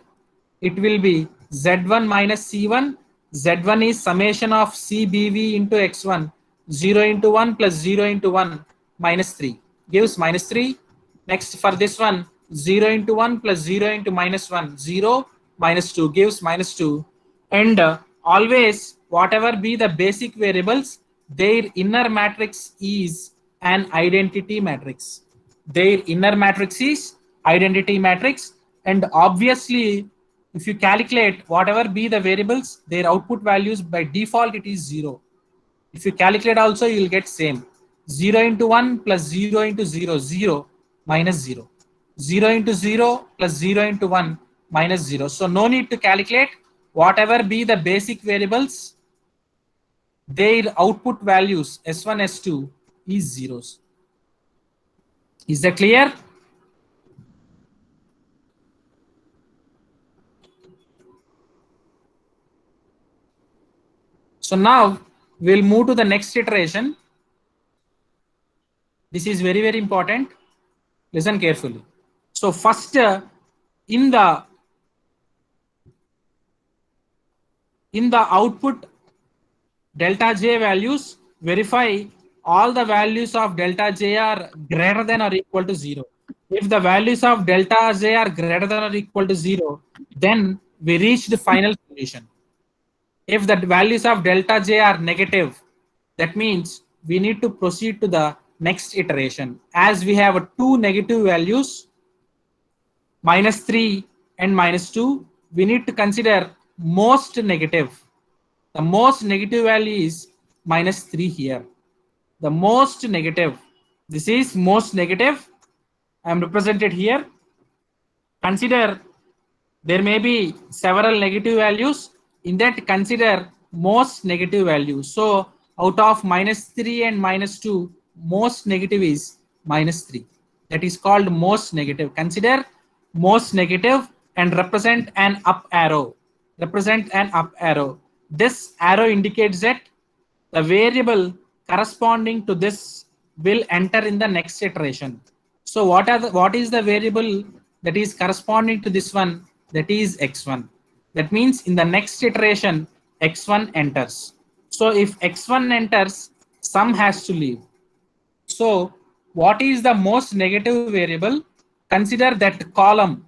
it will be Z1 minus C1. Z1 is summation of CBV into X1. 0 into 1 plus 0 into 1 minus 3 gives minus 3. Next, for this one, 0 into 1 plus 0 into minus 1, 0 minus 2 gives minus 2. And always, whatever be the basic variables, their inner matrix is an identity matrix. Their inner matrix is identity matrix. And obviously, if you calculate whatever be the variables, their output values by default it is 0. If you calculate also, you will get same. 0 into 1 plus 0 into 0, 0 minus 0. 0 into 0 plus 0 into 1 minus 0. So no need to calculate. Whatever be the basic variables, their output values S1, S2 is zeros. Is that clear? So now we'll move to the next iteration. This is very, very important. Listen carefully. So first, in the output delta J values, verify all the values of delta J are greater than or equal to 0. If the values of delta J are greater than or equal to 0, then we reach the final solution. If the values of delta J are negative, that means we need to proceed to the next iteration. As we have two negative values, minus 3 and minus 2, we need to consider most negative. The most negative value is minus 3 here. The most negative, this is most negative. I am represented here. Consider there may be several negative values. In that, consider most negative value. So out of minus 3 and minus 2, most negative is minus 3. That is called most negative. Consider most negative and represent an up arrow. Represent an up arrow. This arrow indicates that the variable corresponding to this will enter in the next iteration. So what is the variable that is corresponding to this one? That is x1. That means in the next iteration, x1 enters. So if x1 enters, sum has to leave. So what is the most negative variable? Consider that column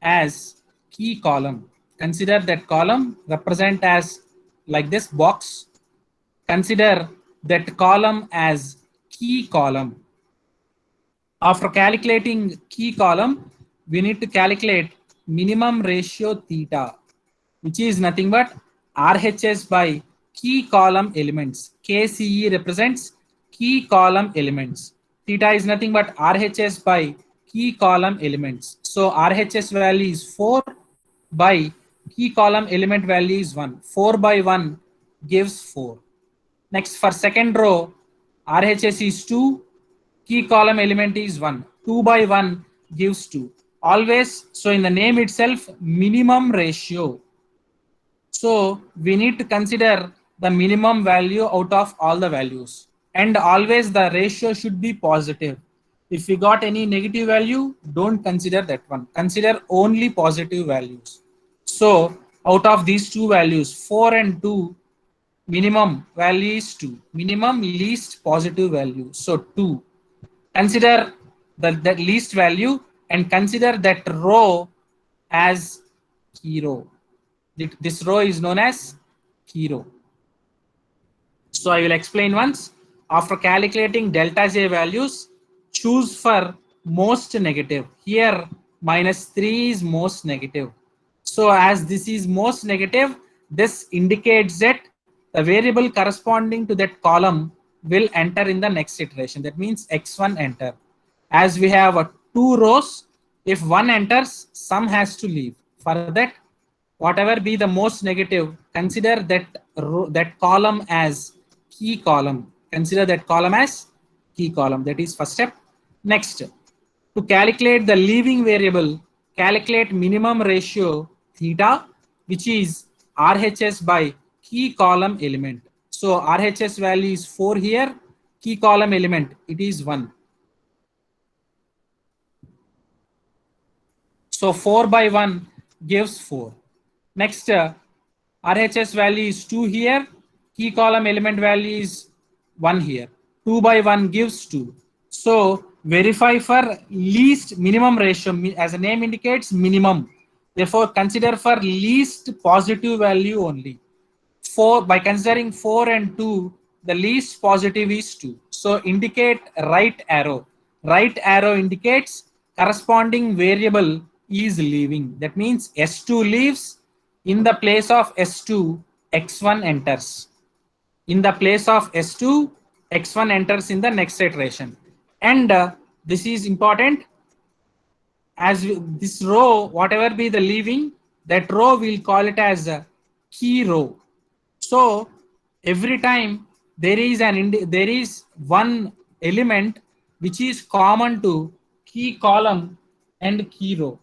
as key column. Consider that column represent as like this box. Consider that column as key column. After calculating key column, we need to calculate minimum ratio theta, which is nothing but RHS by key column elements. KCE represents key column elements. Theta is nothing but RHS by key column elements. So RHS value is 4 by key column element value is 1. 4 by 1 gives 4. Next, for second row, RHS is 2, key column element is 1. 2 by 1 gives 2. Always, so in the name itself, minimum ratio. So we need to consider the minimum value out of all the values. And always the ratio should be positive. If we got any negative value, don't consider that one. Consider only positive values. So out of these two values, 4 and 2, minimum value is 2. Minimum least positive value. So 2. Consider the least value and consider that row as key row. This row is known as key row. So I will explain once. After calculating delta J values, choose for most negative. Here minus 3 is most negative. So as this is most negative, this indicates that the variable corresponding to that column will enter in the next iteration. That means x1 enter. As we have two rows, if one enters, some has to leave. For that, whatever be the most negative, consider that column as key column. Consider that column as key column. That is first step. Next, to calculate the leaving variable, calculate minimum ratio theta, which is RHS by key column element. So RHS value is 4 here, key column element, it is 1. So 4 by 1 gives 4. Next, RHS value is 2 here, key column element value is 1 here. 2 by 1 gives 2. So verify for least minimum ratio, as the name indicates, minimum. Therefore, consider for least positive value only. 4, by considering 4 and 2, the least positive is 2. So indicate right arrow. Right arrow indicates corresponding variable is leaving. That means S2 leaves. In the place of S2, X1 enters. In the place of S2, X1 enters in the next iteration. And this is important. As this row, whatever be the leaving, that row we'll call it as a key row. So every time there is one element which is common to key column and key row.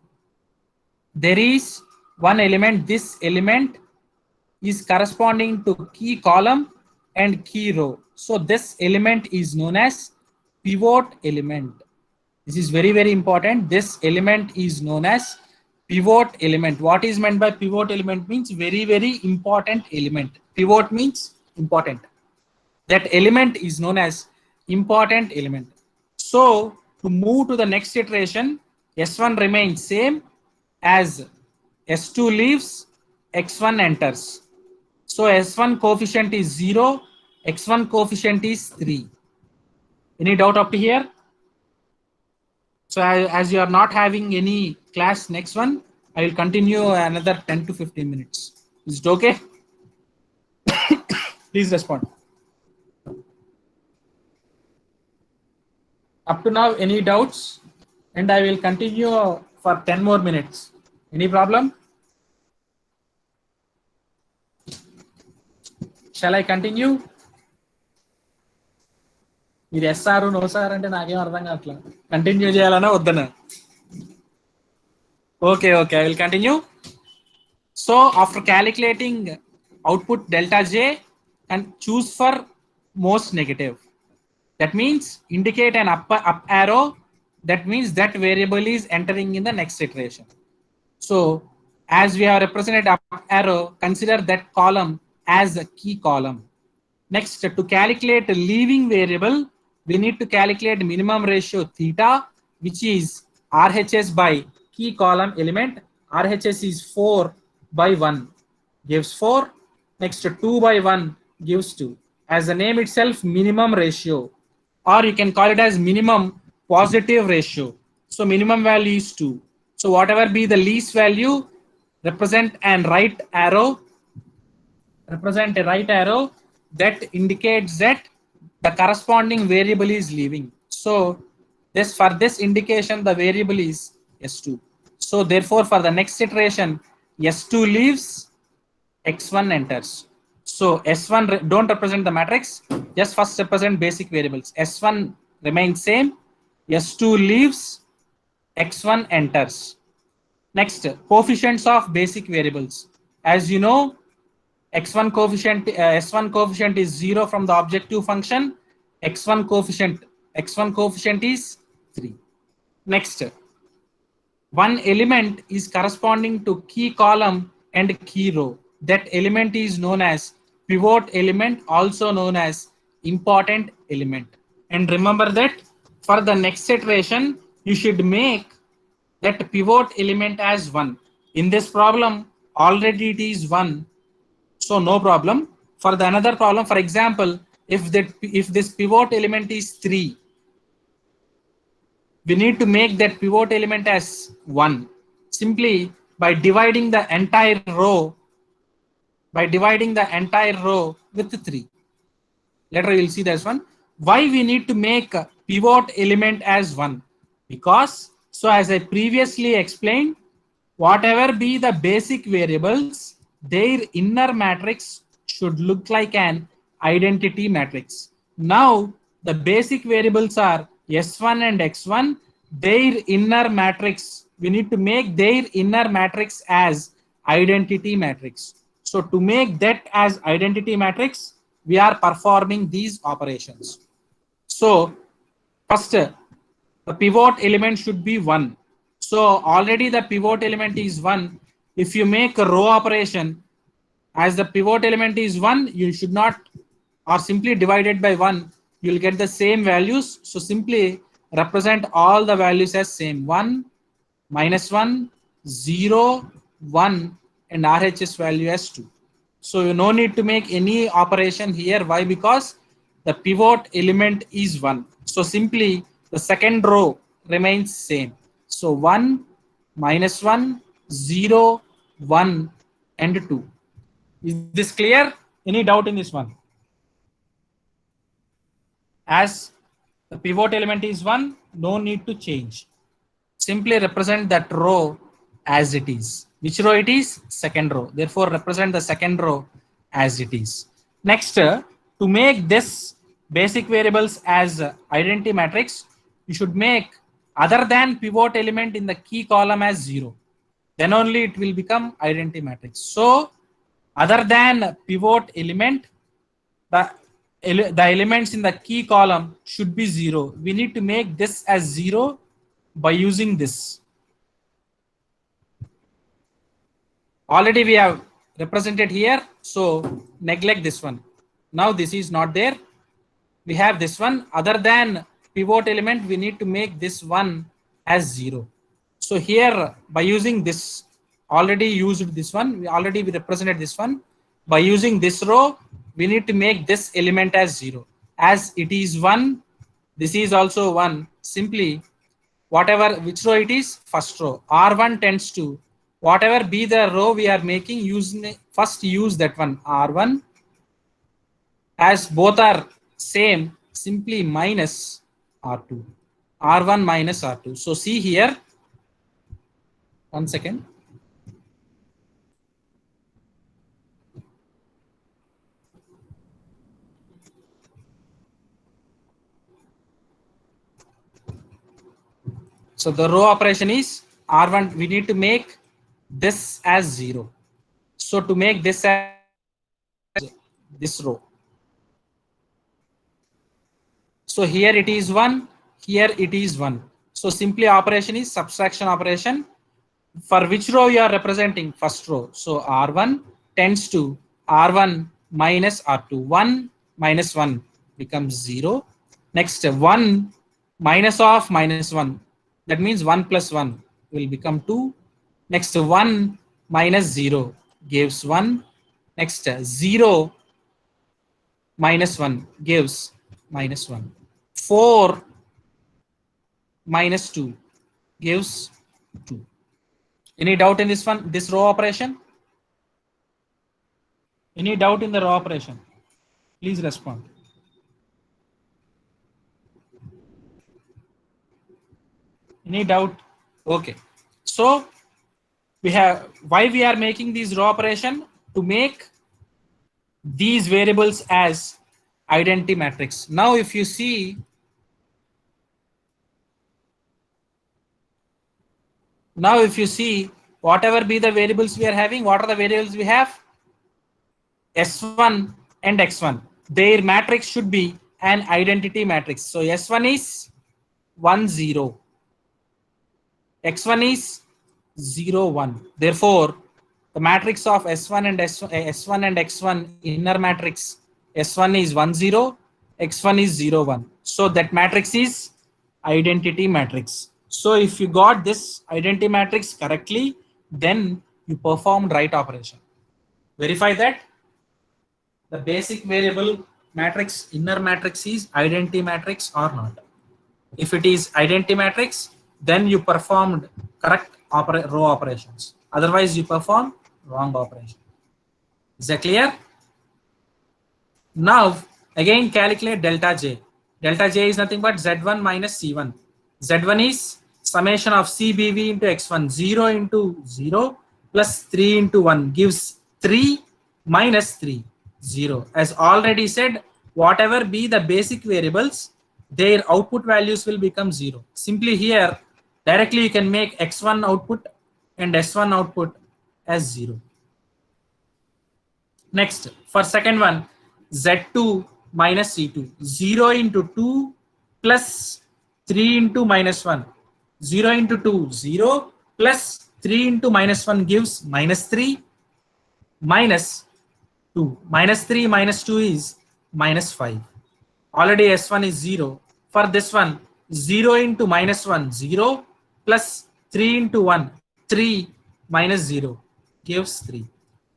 There is one element, this element is corresponding to key column and key row. So this element is known as pivot element. This is very, very important. This element is known as pivot element. What is meant by pivot element means very, very important element. Pivot means important. That element is known as important element. So to move to the next iteration, S1 remains same as S2 leaves, X1 enters. So S1 coefficient is 0, X1 coefficient is 3. Any doubt up to here? So as you are not having any class next one, I will continue another 10 to 15 minutes. Is it okay? Please respond. Up to now, any doubts? And I will continue for 10 more minutes. Any problem? Shall I continue? మీరు yes or no sir అంటే నాకేం అర్థం కావట్లా continue చేయాలన్నా వద్దనా okay okay I will continue so after calculating output delta J and choose for most negative that means indicate an up arrow that means that variable is entering in the next iteration. So as we have represented up arrow, consider that column as a key column. Next, to calculate a leaving variable, we need to calculate minimum ratio theta, which is RHS by key column element. RHS is 4 by 1 gives 4. Next, 2 by 1 gives 2. As the name itself, minimum ratio, or you can call it as minimum positive ratio. So minimum value is 2. So whatever be the least value, represent a right arrow that indicates that the corresponding variable is leaving. So this, for this indication, the variable is S2. So therefore for the next iteration, S2 leaves, X1 enters. So S1 don't represent the matrix, just first represent basic variables. S1 remains same, S2 leaves, X1 enters. Next, coefficients of basic variables. As you know, S1 coefficient is 0 from the objective function. X1 coefficient is 3. Next, one element is corresponding to key column and key row. That element is known as pivot element, also known as important element. And remember that for the next iteration, you should make that pivot element as 1. In this problem, already it is 1. So no problem. For the another problem, for example, if this pivot element is 3, we need to make that pivot element as 1 simply by dividing the entire row with 3. Later we will see this one. Why we need to make a pivot element as 1? Because, so as I previously explained, whatever be the basic variables, their inner matrix should look like an identity matrix. Now The basic variables are S1 and X1. Their inner matrix, we need to make their inner matrix as identity matrix. So to make that as identity matrix, we are performing these operations. So first, the pivot element should be 1. So already the pivot element is 1. If you make a row operation, as the pivot element is 1, you should not, or simply divided by 1, you will get the same values. So simply represent all the values as same: 1, -1, 0, 1, and RHS value as 2. So you no need to make any operation here. Why? Because the pivot element is 1. So simply the second row remains same. So 1, -1, 0, 1, and 2. Is this clear? Any doubt in this one? As the pivot element is 1, no need to change. Simply represent that row as it is. Which row it is? Second row. Therefore, represent the second row as it is. Next, to make this basic variables as identity matrix, you should make other than pivot element in the key column as 0. Then only it will become identity matrix. So, other than pivot element, the elements in the key column should be 0. We need to make this as 0 by using this. Already we have represented here, so neglect this one. Now this is not there. We have this one. Other than pivot element, we need to make this one as 0. So here, by using this, already used this one, we represented this one. By using this row, we need to make this element as 0. As it is 1, this is also 1. Simply, whatever, which row it is? First row. R1 tends to, whatever be the row we are making, first use that one, R1. As both are same, simply minus R2. R1 minus R2. So see here, 1 second. So the row operation is R1, we need to make this as 0. So to make this as this row. So here it is 1, here it is 1. So simply operation is subtraction operation. For which row you are representing? First row. So R1 tends to R1 minus R2. 1 minus 1 becomes 0. Next, 1 minus of minus 1. That means 1 plus 1 will become 2. Next, 1 minus 0 gives 1. Next, 0 minus 1 gives minus 1. 4 minus 2 gives 2. Any doubt in this one, this row operation? Any doubt in the row operation? Please respond. Any doubt? Okay. So we have, why we are making these row operation? To make these variables as identity matrix. Now if you see, whatever be the variables we are having, what are the variables we have? S1 and X1. Their matrix should be an identity matrix. So S1 is 1, 0. X1 is 0, 1. Therefore, the matrix of S1 and X1 inner matrix, S1 is 1, 0, X1 is 0, 1. So that matrix is identity matrix. So if you got this identity matrix correctly, then you performed right operation. Verify that the basic variable matrix, inner matrix is identity matrix or not. If it is identity matrix, then you performed correct row operations. Otherwise, you perform wrong operation. Is that clear? Now, again calculate delta J. Delta J is nothing but Z1 minus C1. Z1 is summation of CBV into X1. 0 into 0 plus 3 into 1 gives 3 minus 3, 0. As already said, whatever be the basic variables, their output values will become 0. Simply here, directly you can make x1 output and s1 output as 0. Next, for second one, z2 minus c2. 0 into 2 plus 3 into minus 1. 0 into 2, 0 plus 3 into minus 1 gives minus 3 minus 2. Minus 3 minus 2 is minus 5. Already s1 is 0. For this one, 0 into minus 1, 0 plus 3 into 1, 3 minus 0 gives 3.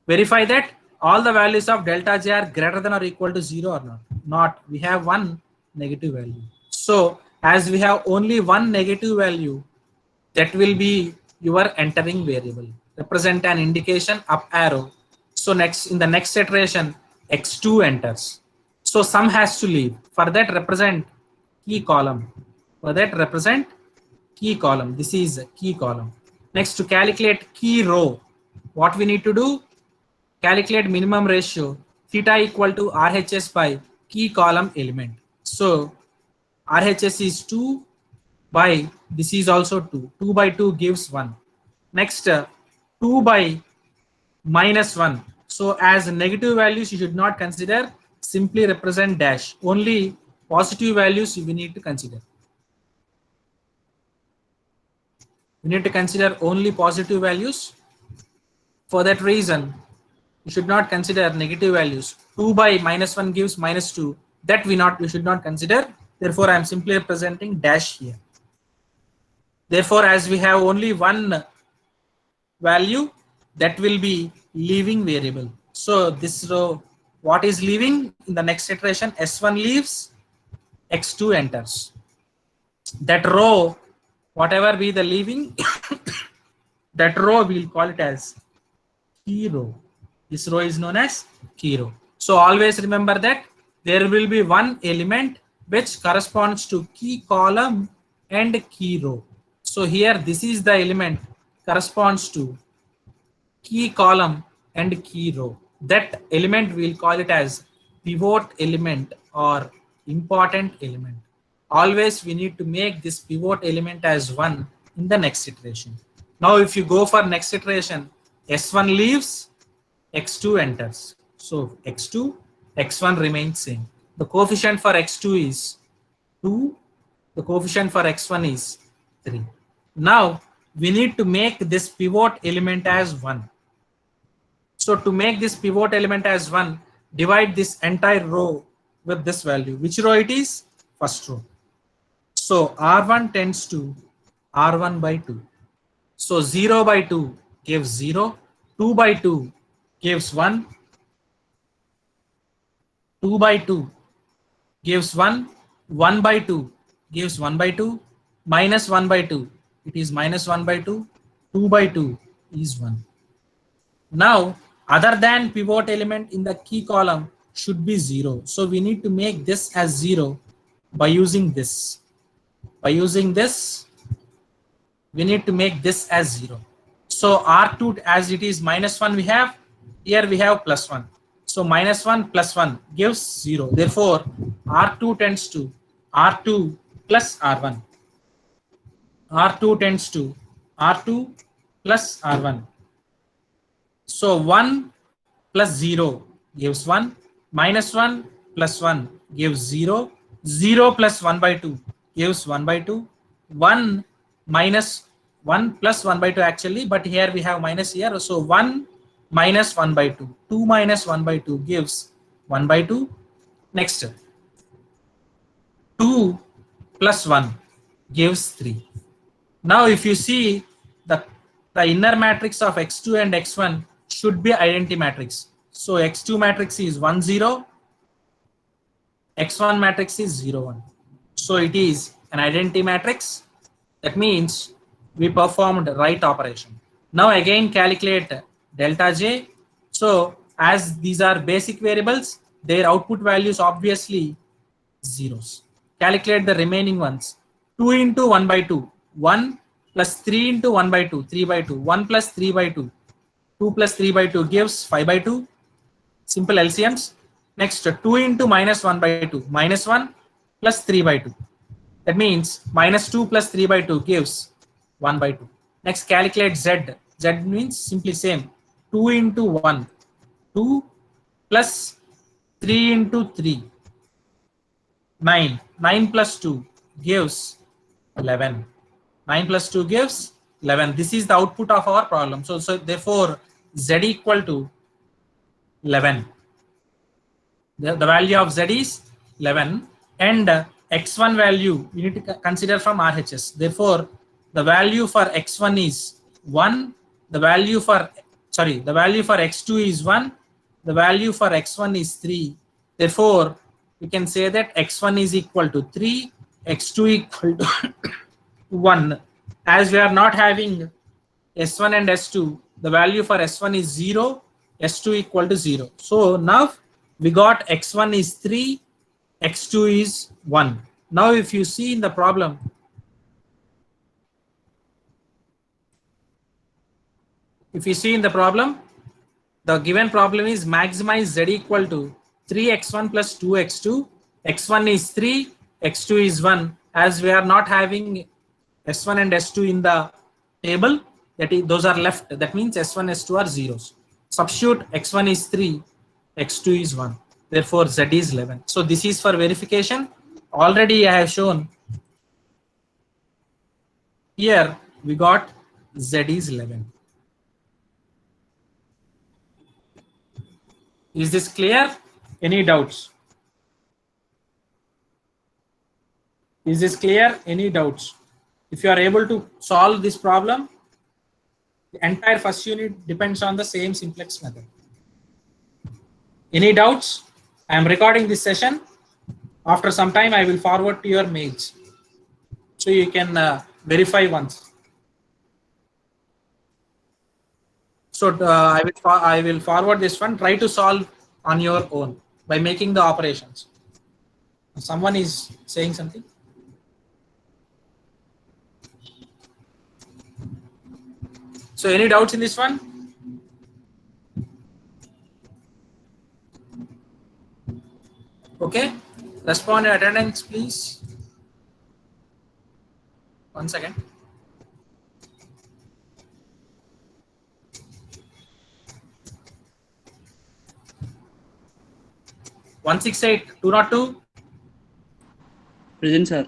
Verify that all the values of delta j are greater than or equal to 0 or not. Not. We have one negative value. So as we have only one negative value, that will be your entering variable. Represent an indication up arrow. So next, in the next iteration, x2 enters. So sum has to leave. For that, represent key column. For that, represent key column. This is key column. Next, to calculate key row, what we need to do? Calculate minimum ratio theta equal to RHS by key column element. So RHS is 2 by, this is also 2. 2 by 2 gives 1. Next, 2 by minus 1. So as negative values you should not consider, simply represent dash. Only positive values we need to consider. We need to consider only positive values. For that reason, you should not consider negative values. 2 by minus 1 gives minus 2. That we should not consider. Therefore, I am simply representing dash here. Therefore, as we have only one value, that will be leaving variable. So this row, what is leaving in the next iteration? S1 leaves, x2 enters. That row, whatever be the leaving, that row we'll call it as key row. This row is known as key row. So always remember that there will be one element which corresponds to key column and key row. So here this is the element corresponds to key column and key row. That element we'll call it as pivot element or important element. Always we need to make this pivot element as 1 in the next iteration. Now if you go for next iteration, S1 leaves, X2 enters. So X2, X1 remains same. The coefficient for X2 is 2. The coefficient for X1 is 3. Now we need to make this pivot element as 1. So to make this pivot element as 1, divide this entire row with this value. Which row it is? First row. So R1 tends to R1 by 2. So 0 by 2 gives 0. 2 by 2 gives 1. 2 by 2 gives 1. 1 by 2 gives 1 by 2. Minus 1 by 2. It is minus 1 by 2. 2 by 2 is 1. Now, other than pivot element in the key column should be 0. So we need to make this as 0 by using this. By using this, we need to make this as 0. So R2 as it is minus 1 we have, here we have plus 1. So minus 1 plus 1 gives 0. Therefore, R2 tends to R2 plus R1. R2 tends to R2 plus R1. So 1 plus 0 gives 1. Minus 1 plus 1 gives 0. 0 plus 1 by 2 gives 1 by 2. 1 minus 1 plus 1 by 2 actually, but here we have minus here. So 1 minus 1 by 2. 2 minus 1 by 2 gives 1 by 2. Next, 2 plus 1 gives 3. Now if you see the inner matrix of x2 and x1 should be identity matrix. So x2 matrix is 1 0, x1 matrix is 0 1. So it is an identity matrix. That means we performed right operation. Now again calculate delta j. So as these are basic variables, their output values obviously zeros. Calculate the remaining ones. 2 into 1 by 2. 1 plus 3 into 1 by 2. 3 by 2. 1 plus 3 by 2. 2 plus 3 by 2 gives 5 by 2. Simple LCMs. Next, 2 into minus 1 by 2. Minus 1 plus 3 by 2. That means minus 2 plus 3 by 2 gives 1 by 2. Next, calculate z. Z means simply same. 2 into 1. 2 plus 3 into 3. 9. 9 plus 2 gives 11. 9 plus 2 gives 11. This is the output of our problem. So therefore, z equal to 11. The value of z is 11, and x1 value we need to consider from RHS. Therefore, the value for x1 is 1. The value for x2 is 1. The value for x1 is 3. Therefore, we can say that x1 is equal to 3, x2 equal to 1. As we are not having S1 and S2, the value for S1 is 0, S2 equal to 0. So now we got x1 is 3, x2 is 1. Now if you see in the problem, the given problem is maximize z equal to 3x1 plus 2x2. x1 is 3, x2 is 1. As we are not having S1 and S2 in the table, those are left. That means S1, S2 are zeros. Substitute x1 is 3, x2 is 1. Therefore, z is 11. So this is for verification. Already I have shown here we got z is 11. Is this clear? Any doubts? Is this clear? Any doubts? If you are able to solve this problem, the entire first unit depends on the same simplex method. Any doubts? I am recording this session. After some time, I will forward to your mails, so you can verify once. So I will forward this one. Try to solve on your own by making the operations. Someone is saying something. So any doubts in this one? Okay, respond in attendance, please. 1 second. One 202. Present, sir.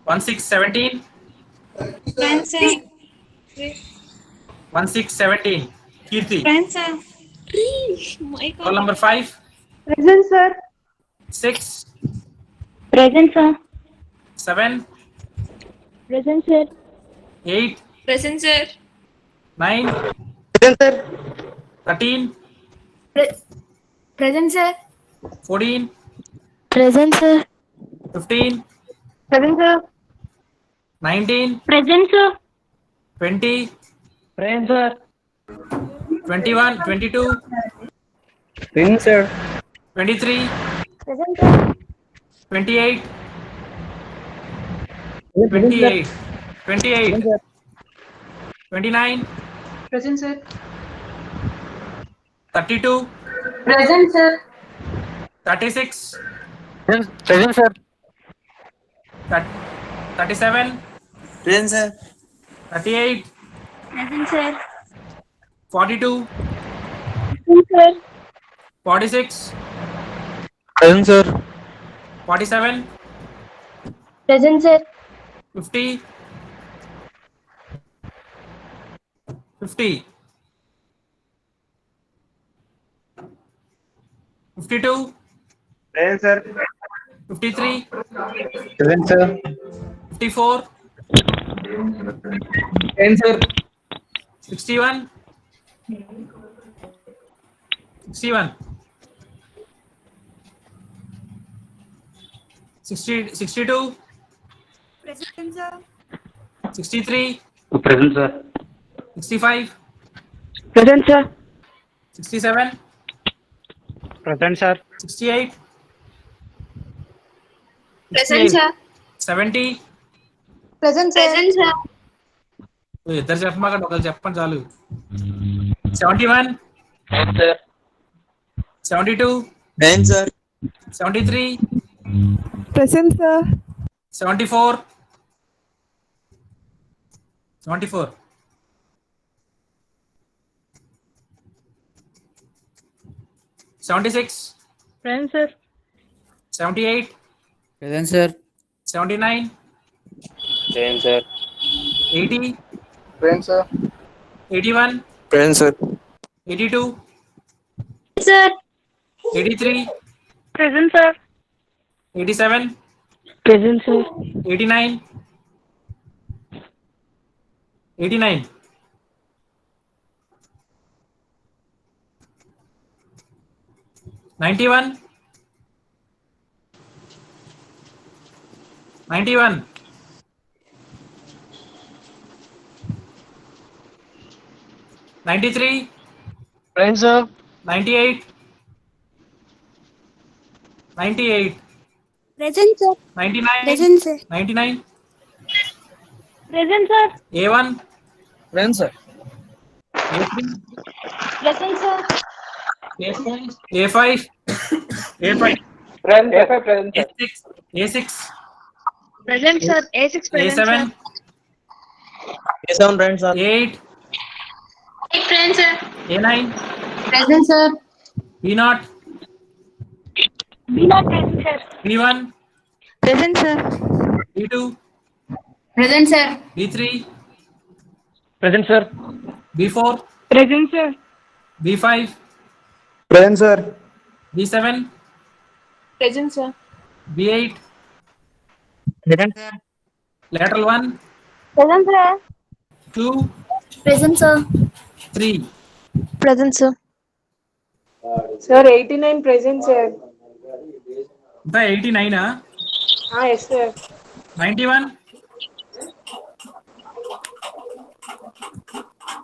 1617. Present, sir. 1617. Kirti. Present, sir. My God. Call number 5. Present, sir. 6. Present, sir. 7. Present, sir. 8. Present, sir. 9. Present, sir. 13. Present, sir. 14. Present, sir. 15. Present, sir. 19. Present, sir. 20. Present, sir. 21. 22. Present, sir. 23. Present, sir. 28. 28. 28. 29. Present, sir. 32. Present, sir. 36. Present, sir. 37. Present, sir. 38. Present, sir. 42. Present, sir. 46. Present, sir. 47. Present, sir. 50. 50. 52. Present, sir. 53. Present, sir. 54. Present, sir. 61. 61. 62. Present, sir. 63. Present, sir. 65. Present, sir. 67. Present, sir. 68. Present, sir. 70. Present, sir. Present, sir. ఇద్దరు చెప్పమాకండి ఒకరు చెప్పండి చాలు 71. Present, sir. 72. Present, sir. 73. Present, sir. 74. 74. 76. Present, sir. 78. Present, sir. 79. Present, sir. 80. Present, sir. 81. Present, sir. 82. Sir. 83. Present, sir. 87. Present, sir. 89. 89. 91. 91. 93. Present, sir. 98. 98. Present, sir. 99. Present, sir. 99. Present, sir. A1. Present, sir. A3. Present, sir. A5. A5. A5. Present, sir. A6. A6. Present, sir. A6 present, A7. A7, present, sir. A8. Present, sir. A9. Present, sir. B0. B not present, sir. B1. Present, sir. B2. Present, sir. B3. Present, sir. B4. Present, sir. B5. Present, sir. B7. Present, sir. B8. Present, sir. Lateral 1. Present, sir. 2. Present, sir. 3. Present, sir. Sir, 89 present, sir. The 89. Yes, sir. 91.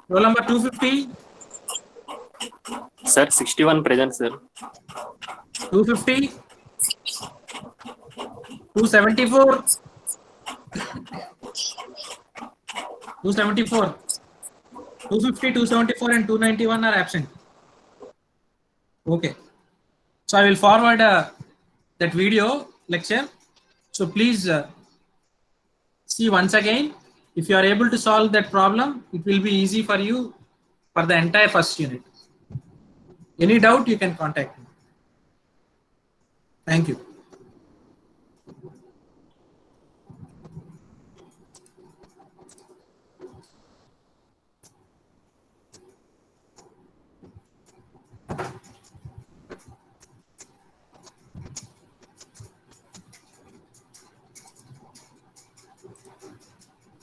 Roll number 250. Sir, 61 present, sir. 250. 274. 274. 250, 274 and 291 are absent. Okay. So I will forward that video lecture. So please see once again. If you are able to solve that problem, it will be easy for you for the entire first unit. Any doubt, you can contact me. Thank you.